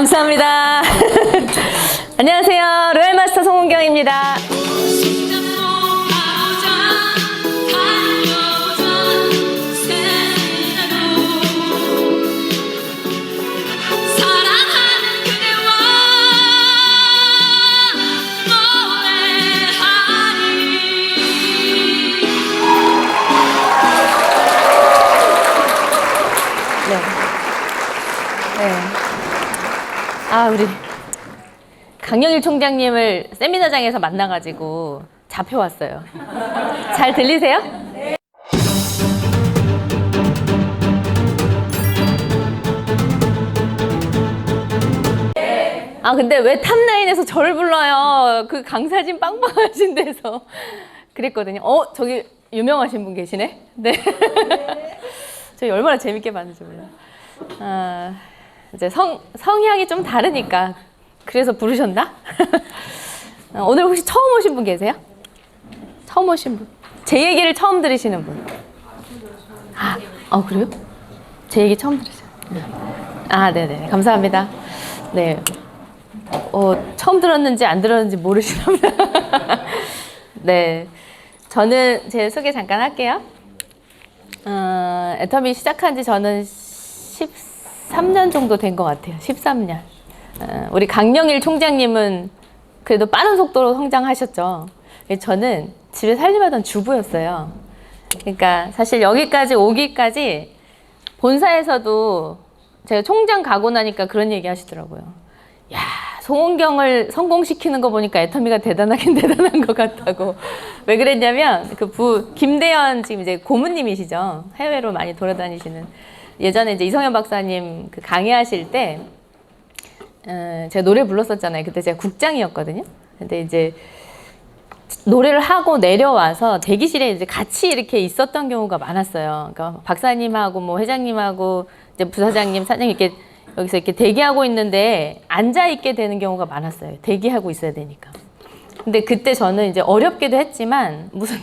감사합니다. 안녕하세요. 로얄마스터 송은경입니다. 우리 강영일 총장님을 세미나장에서 만나가지고 잡혀왔어요. 잘 들리세요? 네. 근데 왜 탑라인에서 저를 불러요? 그 강사진 빵빵하신 데서 그랬거든요. 저기 유명하신 분 계시네? 네. 저희 얼마나 재밌게 봤는지 몰라요. 이제 성향이 좀 다르니까 그래서 부르셨나? 오늘 혹시 처음 오신 분 계세요? 처음 오신 분? 제 얘기를 처음 들으시는 분? 그래요? 제 얘기 처음 들으세요? 네네. 감사합니다. 네. 처음 들었는지 안 들었는지 모르시나 보다. 네. 저는 제 소개 잠깐 할게요. 애터미 시작한 지 저는 13년 정도 된 것 같아요. 13년. 우리 강영일 총장님은 그래도 빠른 속도로 성장하셨죠. 저는 집에 살림하던 주부였어요. 그러니까 사실 여기까지 오기까지 본사에서도 제가 총장 가고 나니까 그런 얘기 하시더라고요. 야, 송은경을 성공시키는 거 보니까 애터미가 대단하긴 대단한 것 같다고. 왜 그랬냐면 김대현 지금 이제 고문님이시죠. 해외로 많이 돌아다니시는. 예전에 이제 이성현 박사님 그 강의하실 때 제가 노래 불렀었잖아요. 그때 제가 국장이었거든요. 근데 이제 노래를 하고 내려와서 대기실에 이제 같이 이렇게 있었던 경우가 많았어요. 그러니까 박사님하고 뭐 회장님하고 이제 부사장님, 사장님 이렇게 여기서 이렇게 대기하고 있는데 앉아 있게 되는 경우가 많았어요. 대기하고 있어야 되니까. 근데 그때 저는 이제 어렵기도 했지만 무슨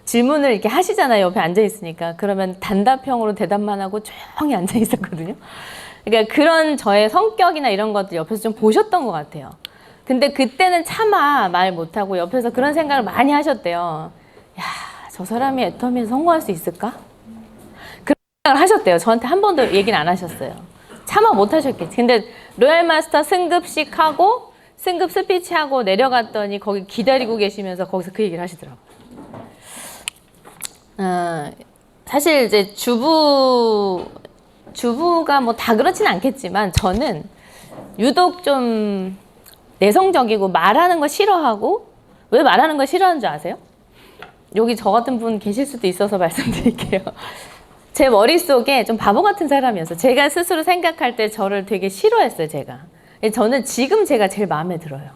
질문을 이렇게 하시잖아요. 옆에 앉아 있으니까. 그러면 단답형으로 대답만 하고 조용히 앉아 있었거든요. 그러니까 그런 저의 성격이나 이런 것들 옆에서 좀 보셨던 것 같아요. 근데 그때는 차마 말 못하고 옆에서 그런 생각을 많이 하셨대요. 야, 저 사람이 애터미에 성공할 수 있을까? 그런 생각을 하셨대요. 저한테 한 번도 얘기는 안 하셨어요. 차마 못 하셨겠지. 근데 로얄마스터 승급식 하고 승급 스피치 하고 내려갔더니 거기 기다리고 계시면서 거기서 그 얘기를 하시더라고요. 사실 이제 주부가 뭐 다 그렇지는 않겠지만 저는 유독 좀 내성적이고 말하는 거 싫어하고, 왜 말하는 거 싫어하는 줄 아세요? 여기 저 같은 분 계실 수도 있어서 말씀드릴게요. 제 머릿속에 좀 바보 같은 사람이었어요. 제가 스스로 생각할 때 저를 되게 싫어했어요, 제가. 저는 지금 제가 제일 마음에 들어요.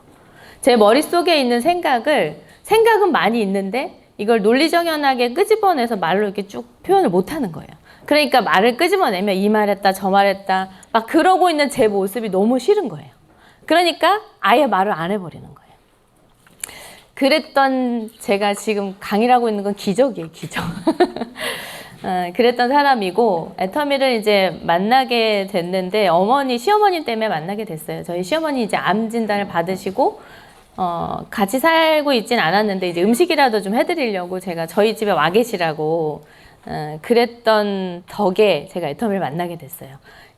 제 머릿속에 있는 생각은 많이 있는데 이걸 논리정연하게 끄집어내서 말로 이렇게 쭉 표현을 못하는 거예요. 그러니까 말을 끄집어내면 이 말했다 저 말했다 막 그러고 있는 제 모습이 너무 싫은 거예요. 그러니까 아예 말을 안 해버리는 거예요. 그랬던 제가 지금 강의를 하고 있는 건 기적이에요, 기적. 그랬던 사람이고 애터미를 이제 만나게 됐는데 시어머니 때문에 만나게 됐어요. 저희 시어머니 이제 암 진단을 받으시고 같이 살고 있진 않았는데 이제 음식이라도 좀 해드리려고 제가 저희 집에 와 계시라고 그랬던 덕에 제가 애터미를 만나게 됐어요.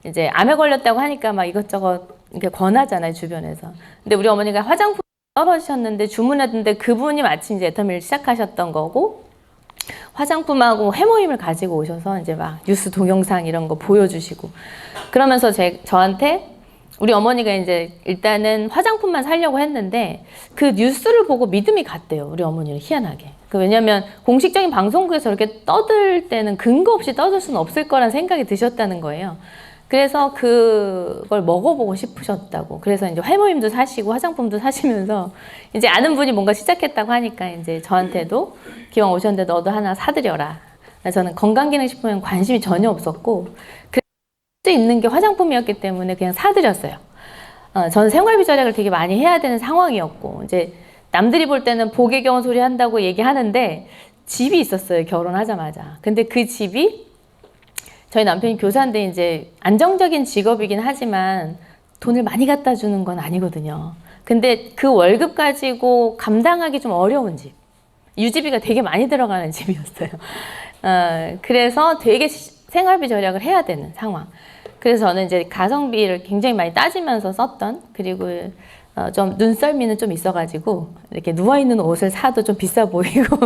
이제 암에 걸렸다고 하니까 막 이것저것 이렇게 권하잖아요, 주변에서. 근데 우리 어머니가 화장품 떨어지셨는데 주문했는데 그분이 마침 이제 애터미를 시작하셨던 거고 화장품하고 해모임을 가지고 오셔서 이제 막 뉴스 동영상 이런 거 보여주시고 그러면서 저한테 우리 어머니가 이제 일단은 화장품만 사려고 했는데 그 뉴스를 보고 믿음이 갔대요. 우리 어머니는 희한하게. 왜냐면 공식적인 방송국에서 이렇게 떠들 때는 근거 없이 떠들 수는 없을 거란 생각이 드셨다는 거예요. 그래서 그걸 먹어보고 싶으셨다고. 그래서 이제 해모임도 사시고 화장품도 사시면서 이제 아는 분이 뭔가 시작했다고 하니까 이제 저한테도 기왕 오셨는데 너도 하나 사드려라. 저는 건강기능식품에는 관심이 전혀 없었고 수 있는 게 화장품이었기 때문에 그냥 사드렸어요. 저는 생활비 절약을 되게 많이 해야 되는 상황이었고 이제 남들이 볼 때는 복에 겨운 소리 한다고 얘기하는데 집이 있었어요, 결혼하자마자. 근데 그 집이 저희 남편이 교사인데 이제 안정적인 직업이긴 하지만 돈을 많이 갖다 주는 건 아니거든요. 근데 그 월급 가지고 감당하기 좀 어려운 집. 유지비가 되게 많이 들어가는 집이었어요. 그래서 되게 생활비 절약을 해야 되는 상황. 그래서 저는 이제 가성비를 굉장히 많이 따지면서 썼던, 그리고 좀 눈썰미는 좀 있어가지고 이렇게 누워있는 옷을 사도 좀 비싸 보이고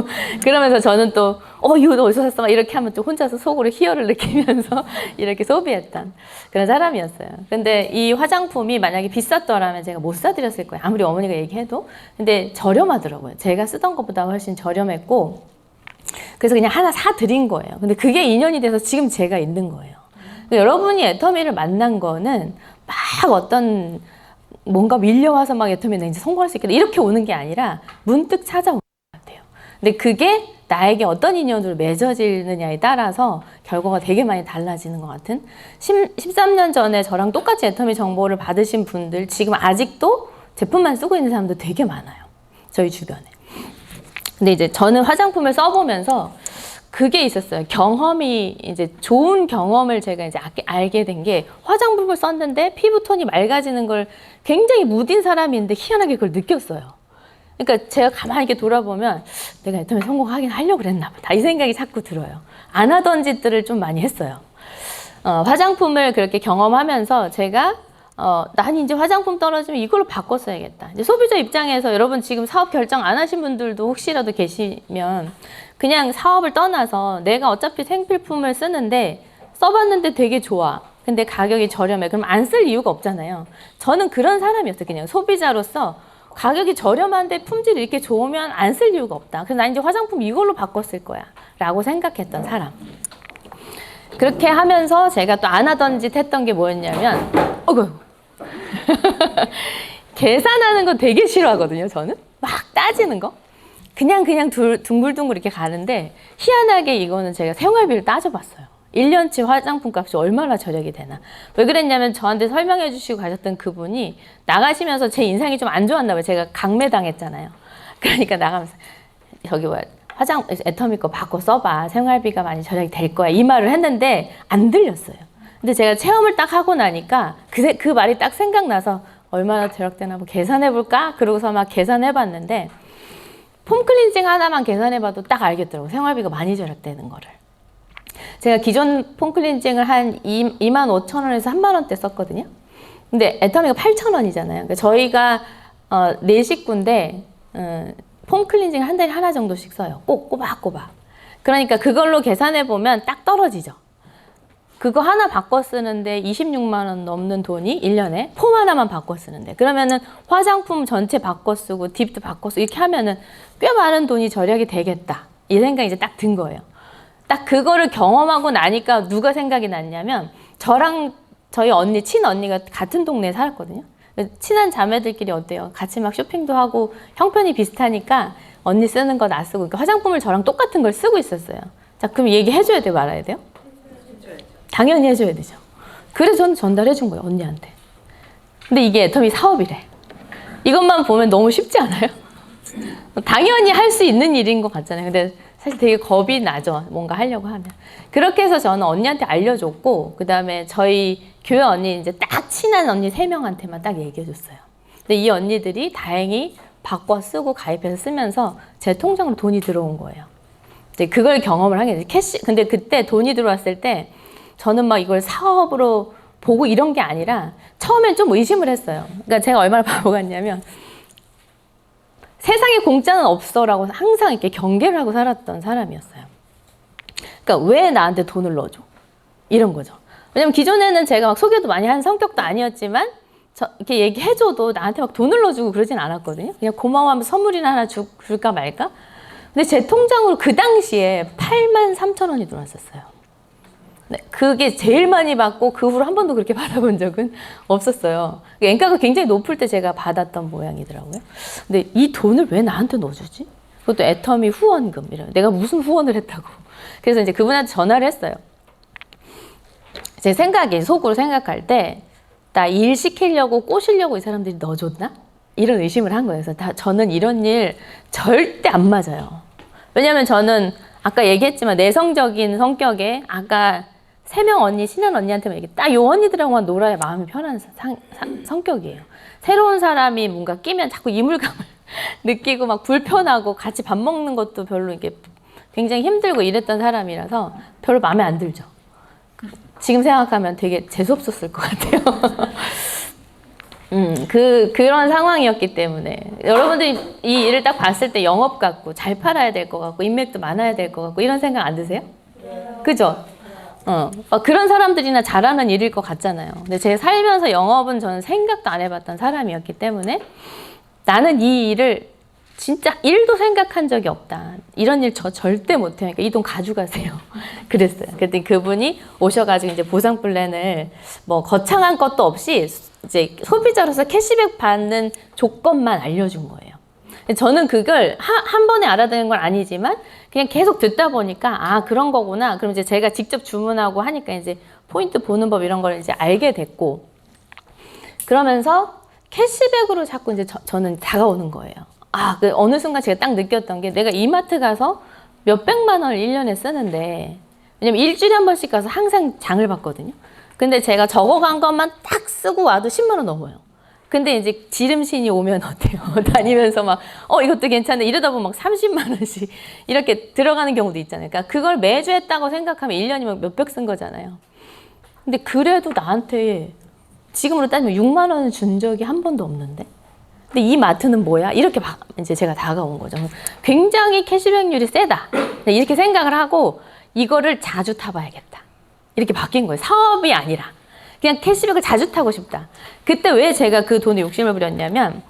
그러면서 저는 또 이거 어디서 샀어? 막 이렇게 하면 또 혼자서 속으로 희열을 느끼면서 이렇게 소비했던 그런 사람이었어요. 근데 이 화장품이 만약에 비쌌더라면 제가 못 사드렸을 거예요. 아무리 어머니가 얘기해도. 근데 저렴하더라고요. 제가 쓰던 것보다 훨씬 저렴했고, 그래서 그냥 하나 사드린 거예요. 근데 그게 인연이 돼서 지금 제가 있는 거예요. 여러분이 애터미를 만난 거는 막 어떤 뭔가 밀려와서 막 애터미 나 이제 성공할 수 있겠다 이렇게 오는 게 아니라 문득 찾아온 것 같아요. 근데 그게 나에게 어떤 인연으로 맺어지느냐에 따라서 결과가 되게 많이 달라지는 것 같은 13년 전에 저랑 똑같이 애터미 정보를 받으신 분들 지금 아직도 제품만 쓰고 있는 사람도 되게 많아요. 저희 주변에. 근데 이제 저는 화장품을 써보면서 그게 있었어요. 경험이 이제 좋은 경험을 제가 이제 알게 된 게, 화장품을 썼는데 피부톤이 맑아지는 걸 굉장히 무딘 사람인데 희한하게 그걸 느꼈어요. 그러니까 제가 가만히 이렇게 돌아보면 내가 애터미 성공하긴 하려고 그랬나 보다 이 생각이 자꾸 들어요. 안 하던 짓들을 좀 많이 했어요. 화장품을 그렇게 경험하면서 제가 난 이제 화장품 떨어지면 이걸로 바꿔 써야겠다. 이제 소비자 입장에서 여러분 지금 사업 결정 안 하신 분들도 혹시라도 계시면 그냥 사업을 떠나서 내가 어차피 생필품을 쓰는데 써봤는데 되게 좋아. 근데 가격이 저렴해. 그럼 안 쓸 이유가 없잖아요. 저는 그런 사람이었어요. 그냥 소비자로서 가격이 저렴한데 품질이 이렇게 좋으면 안 쓸 이유가 없다. 그래서 난 이제 화장품 이걸로 바꿔 쓸 거야 라고 생각했던 사람. 그렇게 하면서 제가 또 안 하던 짓 했던 게 뭐였냐면 계산하는 거 되게 싫어하거든요. 저는 막 따지는 거 그냥 둥글둥글 이렇게 가는데, 희한하게 이거는 제가 생활비를 따져봤어요. 1년치 화장품 값이 얼마나 절약이 되나. 왜 그랬냐면 저한테 설명해 주시고 가셨던 그분이 나가시면서 제 인상이 좀 안 좋았나 봐요. 제가 강매당했잖아요. 그러니까 나가면서 저기 애터미 거 바꿔 써봐. 생활비가 많이 절약이 될 거야. 이 말을 했는데 안 들렸어요. 근데 제가 체험을 딱 하고 나니까 그 말이 딱 생각나서 얼마나 절약되나 한번 계산해볼까? 그러고서 막 계산해봤는데 폼 클렌징 하나만 계산해봐도 딱 알겠더라고요. 생활비가 많이 절약되는 거를. 제가 기존 폼 클렌징을 한 25,000원에서 30,000원대 썼거든요. 근데 애터미가 8,000원이잖아요. 그러니까 저희가 4식구인데 폼 클렌징 한 달에 하나 정도씩 써요. 꼭 꼬박꼬박. 그러니까 그걸로 계산해보면 딱 떨어지죠. 그거 하나 바꿔 쓰는데 26만 원 넘는 돈이 1년에 폼 하나만 바꿔 쓰는데, 그러면은 화장품 전체 바꿔 쓰고 딥도 바꿔 쓰고 이렇게 하면은 꽤 많은 돈이 절약이 되겠다. 이 생각이 이제 딱 든 거예요. 딱 그거를 경험하고 나니까 누가 생각이 났냐면 저랑 저희 언니, 친언니가 같은 동네에 살았거든요. 친한 자매들끼리 어때요? 같이 막 쇼핑도 하고 형편이 비슷하니까 언니 쓰는 거 나 쓰고, 그러니까 화장품을 저랑 똑같은 걸 쓰고 있었어요. 자, 그럼 얘기해줘야 돼요? 말아야 돼요? 당연히 해줘야 되죠. 그래서 저는 전달해 준 거예요, 언니한테. 근데 이게 애터미 사업이래. 이것만 보면 너무 쉽지 않아요? 당연히 할 수 있는 일인 것 같잖아요. 근데 사실 되게 겁이 나죠, 뭔가 하려고 하면. 그렇게 해서 저는 언니한테 알려줬고, 그 다음에 저희 교회 언니, 이제 딱 친한 언니 3명한테만 딱 얘기해 줬어요. 근데 이 언니들이 다행히 바꿔 쓰고 가입해서 쓰면서 제 통장으로 돈이 들어온 거예요. 근데 그걸 경험을 하게 돼요. 근데 그때 돈이 들어왔을 때 저는 막 이걸 사업으로 보고 이런 게 아니라 처음엔 좀 의심을 했어요. 그러니까 제가 얼마나 바보 같냐면 세상에 공짜는 없어라고 항상 이렇게 경계를 하고 살았던 사람이었어요. 그러니까 왜 나한테 돈을 넣어줘? 이런 거죠. 왜냐면 기존에는 제가 막 소개도 많이 한 성격도 아니었지만 이렇게 얘기해줘도 나한테 막 돈을 넣어주고 그러진 않았거든요. 그냥 고마워하면서 선물이나 하나 줄까 말까? 근데 제 통장으로 그 당시에 83,000원이 들어왔었어요. 네, 그게 제일 많이 받고 그 후로 한 번도 그렇게 받아본 적은 없었어요. 엔가가 굉장히 높을 때 제가 받았던 모양이더라고요. 근데 이 돈을 왜 나한테 넣어주지? 그것도 애터미 후원금 이래요. 내가 무슨 후원을 했다고. 그래서 이제 그분한테 전화를 했어요. 제 생각에, 속으로 생각할 때 나 일 시키려고 꼬시려고 이 사람들이 넣어줬나? 이런 의심을 한 거예요. 그래서 저는 이런 일 절대 안 맞아요. 왜냐면 저는 아까 얘기했지만 내성적인 성격에, 아까 3명 언니, 친한 언니한테만 얘기해. 딱 요 언니들하고만 놀아야 마음이 편한 성격이에요. 새로운 사람이 뭔가 끼면 자꾸 이물감을 느끼고 막 불편하고 같이 밥 먹는 것도 별로 이게 굉장히 힘들고 이랬던 사람이라서 별로 마음에 안 들죠. 지금 생각하면 되게 재수없었을 것 같아요. 그런 상황이었기 때문에 여러분들이 이 일을 딱 봤을 때 영업 같고 잘 팔아야 될 것 같고 인맥도 많아야 될 것 같고 이런 생각 안 드세요? 그죠? 그런 사람들이나 잘하는 일일 것 같잖아요. 근데 제가 살면서 영업은 저는 생각도 안 해봤던 사람이었기 때문에 나는 이 일을 진짜 1도 생각한 적이 없다. 이런 일 저 절대 못해요. 그러니까 이 돈 가져가세요. 그랬어요. 그랬더니 그분이 오셔가지고 이제 보상 플랜을 뭐 거창한 것도 없이 이제 소비자로서 캐시백 받는 조건만 알려준 거예요. 저는 그걸 한 번에 알아듣는 건 아니지만 그냥 계속 듣다 보니까 아 그런 거구나. 그럼 이제 제가 직접 주문하고 하니까 이제 포인트 보는 법 이런 걸 이제 알게 됐고 그러면서 캐시백으로 자꾸 이제 저는 다가오는 거예요. 그 어느 순간 제가 딱 느꼈던 게 내가 이마트 가서 몇백만 원을 1년에 쓰는데 왜냐면 일주일에 한 번씩 가서 항상 장을 봤거든요. 근데 제가 적어간 것만 딱 쓰고 와도 10만 원 넘어요. 근데 이제 지름신이 오면 어때요? 다니면서 막 이것도 괜찮네 이러다 보면 막 30만 원씩 이렇게 들어가는 경우도 있잖아요. 그러니까 그걸 매주 했다고 생각하면 1년이면 몇백 쓴 거잖아요. 근데 그래도 나한테 지금으로 따지면 6만 원을 준 적이 한 번도 없는데 근데 이 마트는 뭐야? 이렇게 이제 제가 다가온 거죠. 굉장히 캐시백률이 세다. 이렇게 생각을 하고 이거를 자주 타봐야겠다. 이렇게 바뀐 거예요. 사업이 아니라. 그냥 캐시백을 자주 타고 싶다. 그때 왜 제가 그 돈에 욕심을 부렸냐면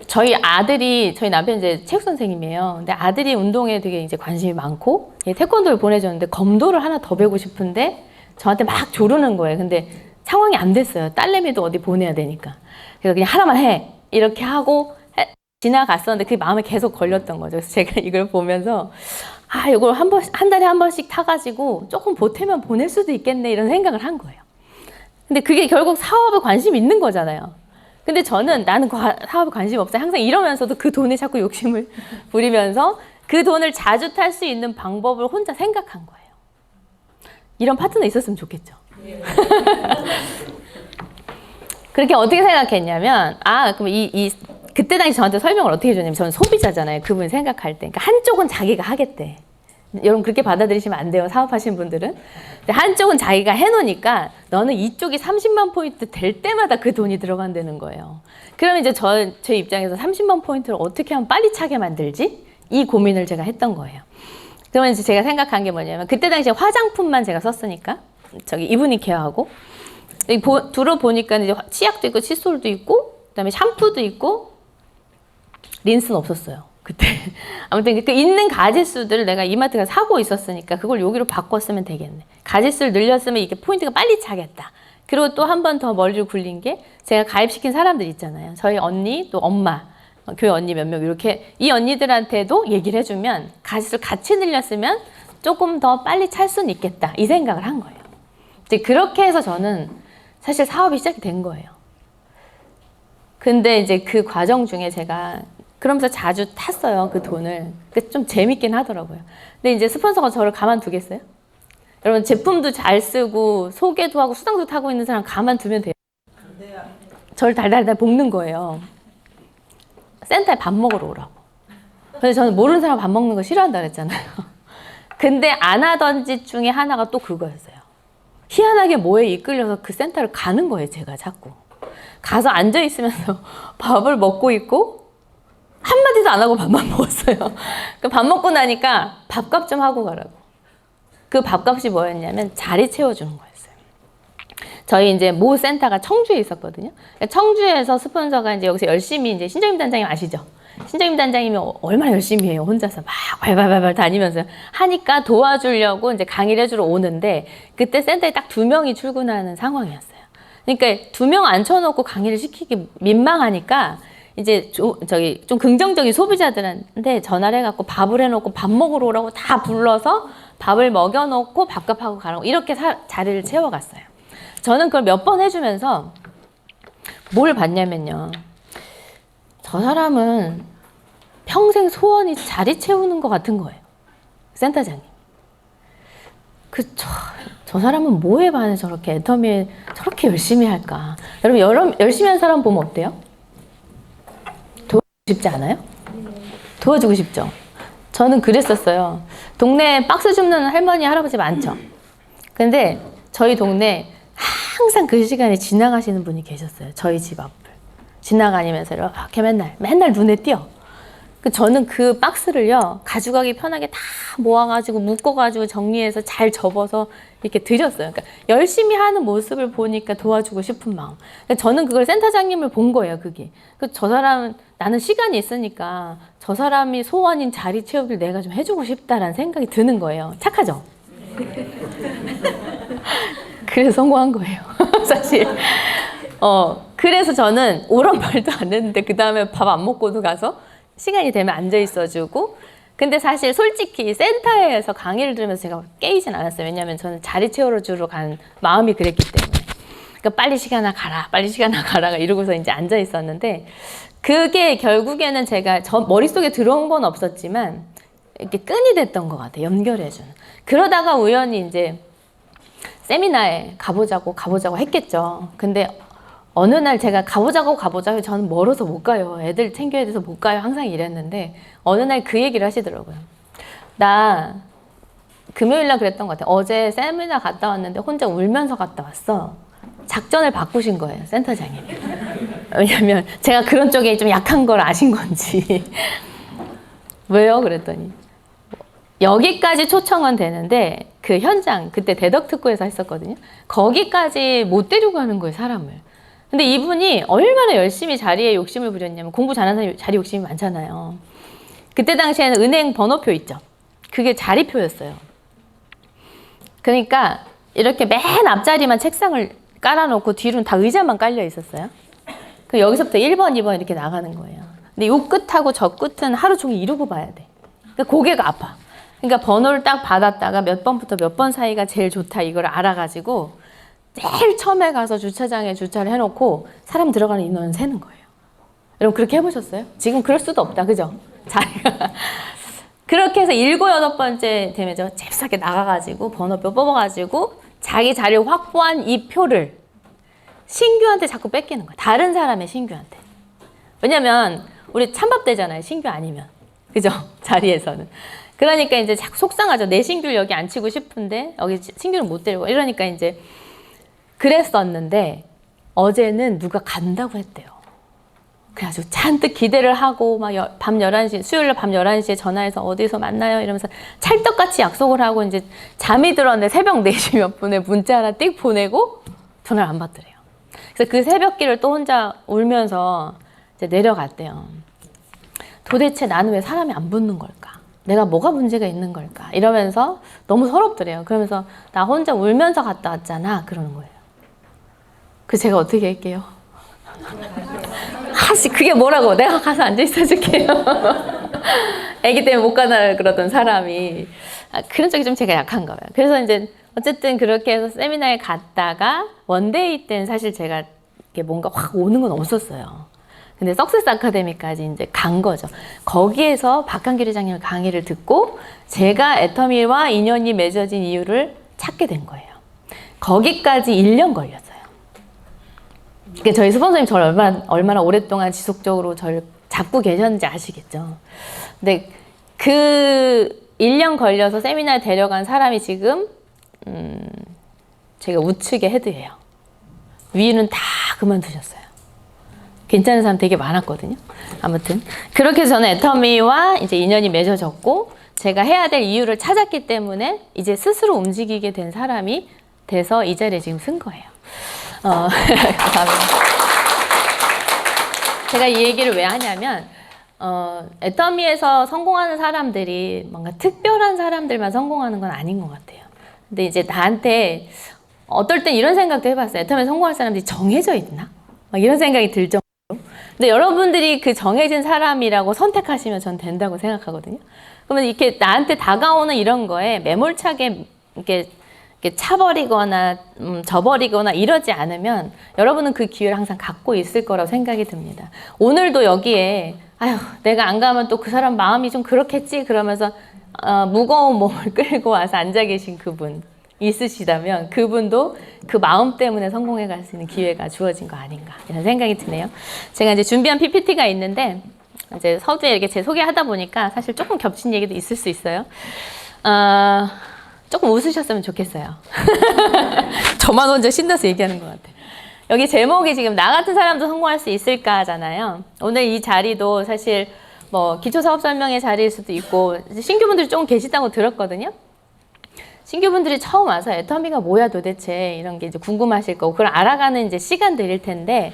저희 남편이 이제 체육 선생님이에요. 근데 아들이 운동에 되게 이제 관심이 많고 태권도를 보내줬는데 검도를 하나 더 배우고 싶은데 저한테 막 조르는 거예요. 근데 상황이 안 됐어요. 딸내미도 어디 보내야 되니까. 그래서 그냥 하나만 해. 이렇게 하고 지나갔었는데 그게 마음에 계속 걸렸던 거죠. 그래서 제가 이걸 보면서 이걸 한 달에 한 번씩 타가지고 조금 보태면 보낼 수도 있겠네 이런 생각을 한 거예요. 근데 그게 결국 사업에 관심이 있는 거잖아요. 근데 저는 나는 사업에 관심 없어. 항상 이러면서도 그 돈에 자꾸 욕심을 부리면서 그 돈을 자주 탈 수 있는 방법을 혼자 생각한 거예요. 이런 파트너 있었으면 좋겠죠. 그렇게 어떻게 생각했냐면 그럼 그때 당시 저한테 설명을 어떻게 해줬냐면 저는 소비자잖아요. 그분 생각할 때. 그러니까 한쪽은 자기가 하겠대. 여러분 그렇게 받아들이시면 안 돼요. 사업하시는 분들은. 근데 한쪽은 자기가 해놓으니까 너는 이쪽이 30만 포인트 될 때마다 그 돈이 들어간다는 거예요. 그러면 이제 제 입장에서 30만 포인트를 어떻게 하면 빨리 차게 만들지? 이 고민을 제가 했던 거예요. 그러면 이제 제가 생각한 게 뭐냐면 그때 당시에 화장품만 제가 썼으니까 이브닝 케어하고 들어보니까 이제 치약도 있고 칫솔도 있고 그다음에 샴푸도 있고 린스는 없었어요. 그때 아무튼 그 있는 가짓수들을 내가 이마트 가서 사고 있었으니까 그걸 여기로 바꿨으면 되겠네. 가짓수를 늘렸으면 이게 포인트가 빨리 차겠다. 그리고 또 한 번 더 머리를 굴린 게 제가 가입시킨 사람들 있잖아요. 저희 언니 또 엄마 교회 언니 몇 명 이렇게 이 언니들한테도 얘기를 해주면 가짓수를 같이 늘렸으면 조금 더 빨리 찰 수는 있겠다. 이 생각을 한 거예요. 이제 그렇게 해서 저는 사실 사업이 시작이 된 거예요. 근데 이제 그 과정 중에 제가 그러면서 자주 탔어요. 그 돈을. 근데 좀 재밌긴 하더라고요. 근데 이제 스폰서가 저를 가만두겠어요? 여러분 제품도 잘 쓰고 소개도 하고 수당도 타고 있는 사람 가만두면 돼요? 저를 달달달 볶는 거예요. 센터에 밥 먹으러 오라고. 근데 저는 모르는 사람 밥 먹는 거 싫어한다 그랬잖아요. 근데 안 하던 짓 중에 하나가 또 그거였어요. 희한하게 뭐에 이끌려서 그 센터를 가는 거예요. 제가 자꾸. 가서 앉아있으면서 밥을 먹고 있고 한마디도 안 하고 밥만 먹었어요. 밥 먹고 나니까 밥값 좀 하고 가라고. 그 밥값이 뭐였냐면 자리 채워주는 거였어요. 저희 이제 모 센터가 청주에 있었거든요. 청주에서 스폰서가 이제 여기서 열심히 이제 신정임 단장님 아시죠? 신정임 단장님이 얼마나 열심히 해요. 혼자서 막 발발발발 다니면서 하니까 도와주려고 이제 강의를 해주러 오는데 그때 센터에 딱 2명이 출근하는 상황이었어요. 그러니까 2명 앉혀놓고 강의를 시키기 민망하니까 이제 좀 긍정적인 소비자들한테 전화를 해갖고 밥을 해놓고 밥 먹으러 오라고 다 불러서 밥을 먹여놓고 밥값하고 가라고 이렇게 자리를 채워갔어요. 저는 그걸 몇 번 해주면서 뭘 봤냐면요. 저 사람은 평생 소원이 자리 채우는 것 같은 거예요. 센터장님. 저 사람은 뭐에 반해 저렇게 애터미에 저렇게 열심히 할까? 여러분, 열심히 한 사람 보면 어때요? 도와주고 싶지 않아요? 도와주고 싶죠? 저는 그랬었어요. 동네에 박스 줍는 할머니, 할아버지 많죠? 근데 저희 동네 항상 그 시간에 지나가시는 분이 계셨어요. 저희 집 앞을. 지나다니면서 이렇게 맨날 눈에 띄어. 저는 그 박스를요, 가져가기 편하게 다 모아가지고 묶어가지고 정리해서 잘 접어서 이렇게 드렸어요. 그러니까 열심히 하는 모습을 보니까 도와주고 싶은 마음. 그러니까 저는 그걸 센터장님을 본 거예요, 그게. 저 사람, 나는 시간이 있으니까 저 사람이 소원인 자리 채우기를 내가 좀 해주고 싶다라는 생각이 드는 거예요. 착하죠? 그래서 성공한 거예요, 사실. 그래서 저는 오란 말도 안 했는데 그 다음에 밥 안 먹고도 가서 시간이 되면 앉아 있어주고. 근데 사실 솔직히 센터에서 강의를 들으면서 제가 깨이진 않았어요. 왜냐하면 저는 자리 채워주러 간 마음이 그랬기 때문에. 그러니까 빨리 시간아 가라 이러고서 이제 앉아 있었는데, 그게 결국에는 저 머릿속에 들어온 건 없었지만 이렇게 끈이 됐던 것 같아요. 연결해주는. 그러다가 우연히 이제 세미나에 가보자고 했겠죠. 근데 어느 날 제가 가보자고 저는 멀어서 못 가요. 애들 챙겨야 돼서 못 가요. 항상 이랬는데 어느 날 그 얘기를 하시더라고요. 나 금요일 날 그랬던 것 같아요. 어제 세미나 갔다 왔는데 혼자 울면서 갔다 왔어. 작전을 바꾸신 거예요, 센터장님이. 왜냐면 제가 그런 쪽에 좀 약한 걸 아신 건지. 왜요? 그랬더니 여기까지 초청은 되는데 그 현장, 그때 대덕특구에서 했었거든요. 거기까지 못 데려가는 거예요, 사람을. 근데 이분이 얼마나 열심히 자리에 욕심을 부렸냐면, 공부 잘하는 사람이 자리 욕심이 많잖아요. 그때 당시에는 은행 번호표 있죠. 그게 자리표였어요. 그러니까 이렇게 맨 앞자리만 책상을 깔아놓고 뒤로는 다 의자만 깔려 있었어요. 여기서부터 1번, 2번 이렇게 나가는 거예요. 근데 요 끝하고 저 끝은 하루 종일 이루고 봐야 돼. 그러니까 고개가 아파. 그러니까 번호를 딱 받았다가 몇 번부터 몇 번 사이가 제일 좋다 이걸 알아가지고 제일 처음에 가서 주차장에 주차를 해놓고 사람 들어가는 인원을 세는 거예요. 여러분 그렇게 해보셨어요? 지금 그럴 수도 없다, 그죠? 자리가. 그렇게 해서 7, 8번째 되면 저 잽싸게 나가가지고 번호표 뽑아가지고 자기 자리를 확보한 이 표를 신규한테 자꾸 뺏기는 거야. 다른 사람의 신규한테. 왜냐면 우리 찬밥되잖아요, 신규 아니면. 그죠? 자리에서는. 그러니까 이제 자꾸 속상하죠. 내 신규를 여기 앉히고 싶은데 여기 신규를 못 데리고. 이러니까 이제 그랬었는데 어제는 누가 간다고 했대요. 그래가지고 잔뜩 기대를 하고 막 밤 11시, 수요일날 밤 11시에 전화해서 어디서 만나요? 이러면서 찰떡같이 약속을 하고 이제 잠이 들었는데 새벽 4시 몇 분에 문자 하나 띡 보내고 전화를 안 받더래요. 그래서 그 새벽길을 또 혼자 울면서 이제 내려갔대요. 도대체 나는 왜 사람이 안 붙는 걸까? 내가 뭐가 문제가 있는 걸까? 이러면서 너무 서럽더래요. 그러면서 나 혼자 울면서 갔다 왔잖아. 그러는 거예요. 그래서 제가 어떻게 할게요? 아씨, 그게 뭐라고? 내가 가서 앉아 있어 줄게요. 애기 때문에 못 가나 그러던 사람이. 그런 쪽이 좀 제가 약한가 봐요. 그래서 이제 어쨌든 그렇게 해서 세미나에 갔다가 원데이 때는 사실 제가 뭔가 확 오는 건 없었어요. 근데 석세스 아카데미까지 이제 간 거죠. 거기에서 박한길 회장님 강의를 듣고 제가 애터미와 인연이 맺어진 이유를 찾게 된 거예요. 거기까지 1년 걸렸어요. 그러니까 저희 스폰서님 저를 얼마나 오랫동안 지속적으로 저를 잡고 계셨는지 아시겠죠. 근데 그 1년 걸려서 세미나에 데려간 사람이 지금 제가 우측의 헤드예요. 위는 다 그만두셨어요. 괜찮은 사람 되게 많았거든요. 아무튼 그렇게 해서 저는 애터미와 이제 인연이 맺어졌고 제가 해야 될 이유를 찾았기 때문에 이제 스스로 움직이게 된 사람이 돼서 이 자리에 지금 쓴 거예요. 감사합니다. 제가 이 얘기를 왜 하냐면 애터미에서 성공하는 사람들이 뭔가 특별한 사람들만 성공하는 건 아닌 것 같아요. 근데 이제 나한테 어떨 땐 이런 생각도 해봤어요. 애터미에 성공할 사람들이 정해져 있나? 막 이런 생각이 들 정도로. 근데 여러분들이 그 정해진 사람이라고 선택하시면 전 된다고 생각하거든요. 그러면 이렇게 나한테 다가오는 이런 거에 매몰차게 이렇게 차버리거나 져버리거나 이러지 않으면 여러분은 그 기회를 항상 갖고 있을 거라고 생각이 듭니다. 오늘도 여기에 아휴 내가 안 가면 또 그 사람 마음이 좀 그렇겠지 그러면서 무거운 몸을 끌고 와서 앉아 계신 그분 있으시다면 그분도 그 마음 때문에 성공해 갈 수 있는 기회가 주어진 거 아닌가 이런 생각이 드네요. 제가 이제 준비한 PPT가 있는데 이제 서두에 이렇게 제 소개하다 보니까 사실 조금 겹친 얘기도 있을 수 있어요. 조금 웃으셨으면 좋겠어요. 저만 혼자 신나서 얘기하는 것 같아요. 여기 제목이 지금 나 같은 사람도 성공할 수 있을까잖아요. 오늘 이 자리도 사실 뭐 기초사업 설명회 자리일 수도 있고 신규분들이 조금 계시다고 들었거든요. 신규분들이 처음 와서 애터미가 뭐야 도대체 이런 게 이제 궁금하실 거고 그걸 알아가는 이제 시간들일 텐데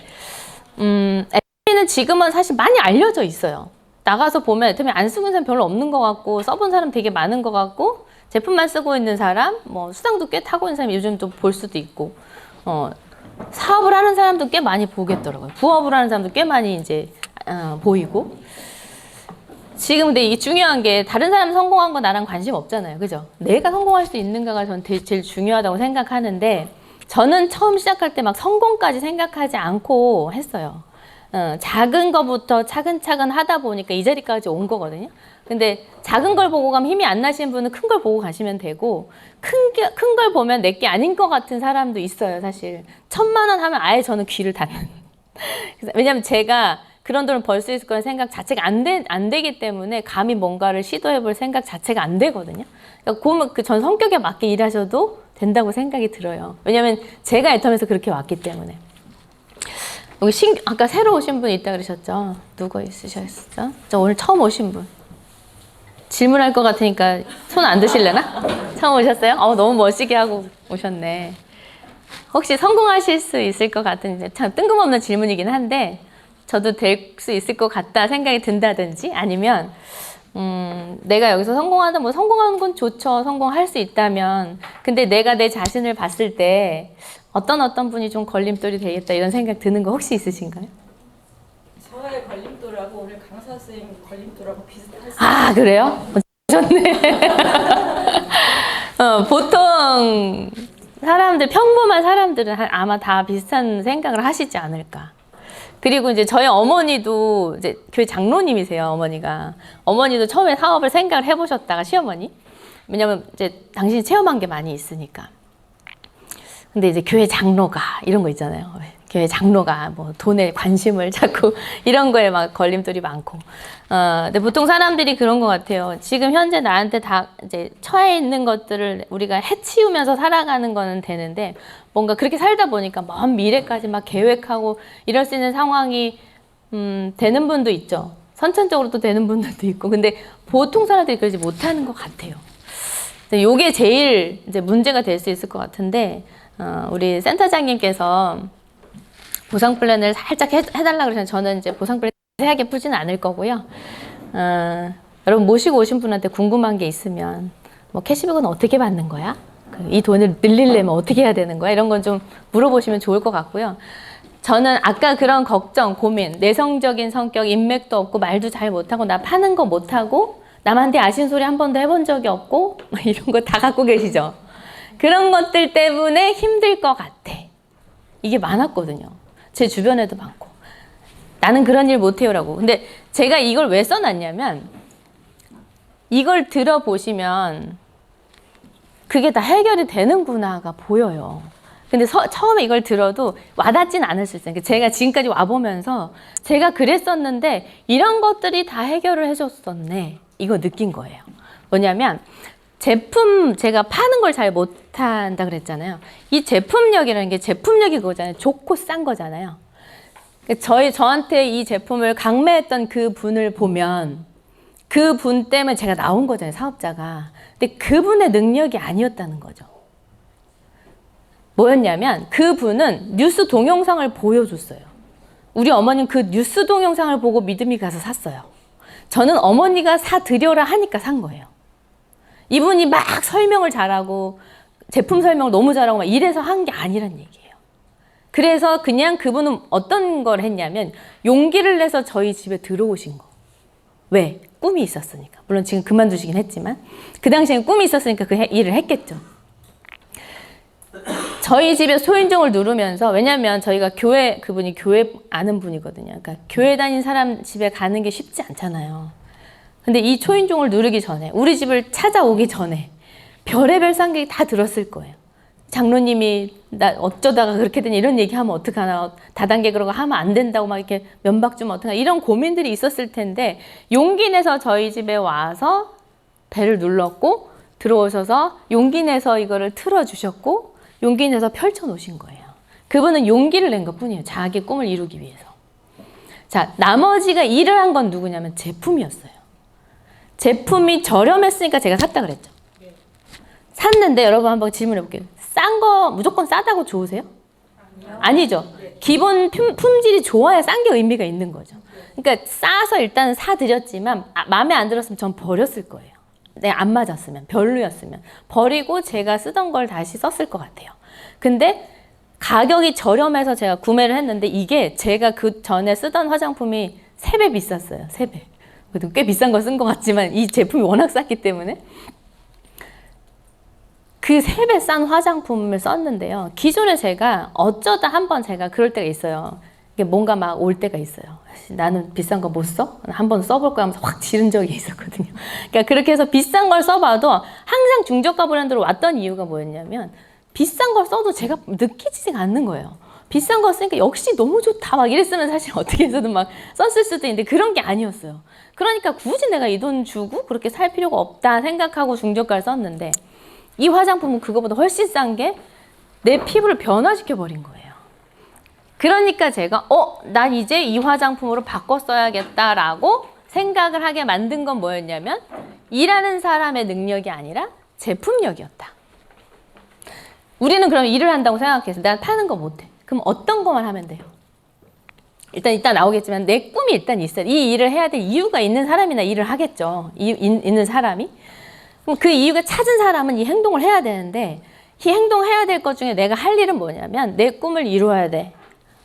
애터미는 지금은 사실 많이 알려져 있어요. 나가서 보면 애터미 안 쓰고 있는 사람 별로 없는 것 같고 써본 사람 되게 많은 것 같고 제품만 쓰고 있는 사람 뭐 수당도 꽤 타고 있는 사람이 요즘 또 볼 수도 있고 사업을 하는 사람도 꽤 많이 보겠더라고요. 부업을 하는 사람도 꽤 많이 이제 보이고 지금 근데 이게 중요한 게 다른 사람 성공한 거 나랑 관심 없잖아요. 그죠? 내가 성공할 수 있는가가 저는 제일 중요하다고 생각하는데 저는 처음 시작할 때 막 성공까지 생각하지 않고 했어요. 작은 거부터 차근차근 하다 보니까 이 자리까지 온 거거든요. 근데 작은 걸 보고 가면 힘이 안 나시는 분은 큰 걸 보고 가시면 되고 큰 걸 보면 내게 아닌 것 같은 사람도 있어요. 사실 1,000만 원 하면 아예 저는 귀를 닫는 왜냐면 제가 그런 돈을 벌 수 있을 거라는 생각 자체가 안 되기 때문에 감히 뭔가를 시도해 볼 생각 자체가 안 되거든요. 그러니까 전 성격에 맞게 일하셔도 된다고 생각이 들어요. 왜냐면 제가 애텀에서 그렇게 왔기 때문에. 여기 아까 새로 오신 분 있다 그러셨죠? 누구 있으셨죠? 저 오늘 처음 오신 분. 질문할 것 같으니까 손 안 드실래나? 처음 오셨어요? 너무 멋지게 하고 오셨네. 혹시 성공하실 수 있을 것 같은 참 뜬금없는 질문이긴 한데 저도 될 수 있을 것 같다 생각이 든다든지 아니면 내가 여기서 성공하다 뭐 성공하는 건 좋죠. 성공할 수 있다면 근데 내가 내 자신을 봤을 때 어떤 분이 좀 걸림돌이 되겠다 이런 생각 드는 거 혹시 있으신가요? 저의 걸림돌하고 오늘 강사 선생님 걸림돌하고 비슷할 수 아 그래요? 좋네. 보통 평범한 사람들은 아마 다 비슷한 생각을 하시지 않을까. 그리고 이제 저희 어머니도 이제 교회 장로님이세요, 어머니가. 어머니도 처음에 사업을 생각을 해보셨다가 시어머니. 왜냐면 이제 당신이 체험한 게 많이 있으니까. 근데 이제 교회 장로가 이런 거 있잖아요. 교회 장로가 뭐 돈에 관심을 자꾸 이런 거에 막 걸림돌이 많고. 근데 보통 사람들이 그런 것 같아요. 지금 현재 나한테 다 이제 처해 있는 것들을 우리가 해치우면서 살아가는 거는 되는데 뭔가 그렇게 살다 보니까 먼 미래까지 막 계획하고 이럴 수 있는 상황이 되는 분도 있죠. 선천적으로 또 되는 분들도 있고. 근데 보통 사람들이 그러지 못하는 것 같아요. 이게 제일 이제 문제가 될 수 있을 것 같은데 우리 센터장님께서 보상 플랜을 살짝 해달라 그러시면 저는 이제 보상 플랜 자세하게 풀지는 않을 거고요. 여러분 모시고 오신 분한테 궁금한 게 있으면 뭐 캐시백은 어떻게 받는 거야? 이 돈을 늘리려면 어떻게 해야 되는 거야? 이런 건 좀 물어보시면 좋을 것 같고요. 저는 아까 그런 걱정, 고민, 내성적인 성격, 인맥도 없고 말도 잘 못하고 나 파는 거 못하고 남한테 아신 소리 한 번도 해본 적이 없고 이런 거 다 갖고 계시죠? 그런 것들 때문에 힘들 것 같아. 이게 많았거든요. 제 주변에도 많고. 나는 그런 일 못해요라고. 근데 제가 이걸 왜 써놨냐면 이걸 들어보시면 그게 다 해결이 되는구나가 보여요. 근데 처음에 이걸 들어도 와닿진 않을 수 있어요. 제가 지금까지 와보면서 제가 그랬었는데 이런 것들이 다 해결을 해줬었네. 이거 느낀 거예요. 뭐냐면 제품 제가 파는 걸 잘 못한다 그랬잖아요. 이 제품력이라는 게 제품력이 그거잖아요. 좋고 싼 거잖아요. 저한테 이 제품을 강매했던 그 분을 보면 그 분 때문에 제가 나온 거잖아요. 사업자가. 근데 그분의 능력이 아니었다는 거죠. 뭐였냐면 그분은 뉴스 동영상을 보여줬어요. 우리 어머니는 그 뉴스 동영상을 보고 믿음이 가서 샀어요. 저는 어머니가 사드려라 하니까 산 거예요. 이분이 막 설명을 잘하고 제품 설명을 너무 잘하고 막 이래서 한 게 아니란 얘기예요. 그래서 그냥 그분은 어떤 걸 했냐면 용기를 내서 저희 집에 들어오신 거. 왜? 꿈이 있었으니까. 물론 지금 그만두시긴 했지만 그 당시엔 꿈이 있었으니까 그 일을 했겠죠. 저희 집에 초인종을 누르면서 왜냐면 저희가 그분이 교회 아는 분이거든요. 그러니까 교회 다닌 사람 집에 가는 게 쉽지 않잖아요. 근데 이 초인종을 누르기 전에 우리 집을 찾아오기 전에 별의별 쌍객이 다 들었을 거예요. 장로님이 나 어쩌다가 그렇게 되니 이런 얘기하면 어떡하나, 다단계 그러고 하면 안 된다고 막 이렇게 면박 주면 어떡하나, 이런 고민들이 있었을 텐데 용기 내서 저희 집에 와서 벨을 눌렀고 들어오셔서 용기 내서 이거를 틀어주셨고 용기 내서 펼쳐놓으신 거예요. 그분은 용기를 낸 것뿐이에요. 자기 꿈을 이루기 위해서. 자, 나머지가 일을 한 건 누구냐면 제품이었어요. 제품이 저렴했으니까 제가 샀다 그랬죠. 샀는데 여러분 한번 질문해 볼게요. 싼 거 무조건 싸다고 좋으세요? 아니죠. 기본 품질이 좋아야 싼 게 의미가 있는 거죠. 그러니까 싸서 일단 사드렸지만 마음에 안 들었으면 전 버렸을 거예요. 내가 안 맞았으면, 별로였으면 버리고 제가 쓰던 걸 다시 썼을 것 같아요. 근데 가격이 저렴해서 제가 구매를 했는데 이게 제가 그 전에 쓰던 화장품이 3배 비쌌어요. 3배. 꽤 비싼 걸 쓴 것 같지만 이 제품이 워낙 쌌기 때문에 그 3배 싼 화장품을 썼는데요. 기존에 제가 어쩌다 한번 제가 그럴 때가 있어요. 이게 뭔가 막 올 때가 있어요. 나는 비싼 거 못 써? 한번 써볼 거야 하면서 확 지른 적이 있었거든요. 그러니까 그렇게 해서 비싼 걸 써봐도 항상 중저가 브랜드로 왔던 이유가 뭐였냐면 비싼 걸 써도 제가 느끼지가 않는 거예요. 비싼 거 쓰니까 역시 너무 좋다 막 이랬으면 사실 어떻게 해서든 막 썼을 수도 있는데 그런 게 아니었어요. 그러니까 굳이 내가 이 돈 주고 그렇게 살 필요가 없다 생각하고 중저가를 썼는데 이 화장품은 그거보다 훨씬 싼 게 내 피부를 변화시켜 버린 거예요. 그러니까 제가 난 이제 이 화장품으로 바꿔 써야겠다라고 생각을 하게 만든 건 뭐였냐면 일하는 사람의 능력이 아니라 제품력이었다. 우리는 그럼 일을 한다고 생각해서 내가 파는 거 못해. 그럼 어떤 것만 하면 돼요? 일단 이따 나오겠지만 내 꿈이 일단 있어요. 이 일을 해야 될 이유가 있는 사람이나 일을 하겠죠. 있는 사람이. 그럼 그 이유가 찾은 사람은 이 행동을 해야 되는데 이 행동해야 될 것 중에 내가 할 일은 뭐냐면 내 꿈을 이루어야 돼.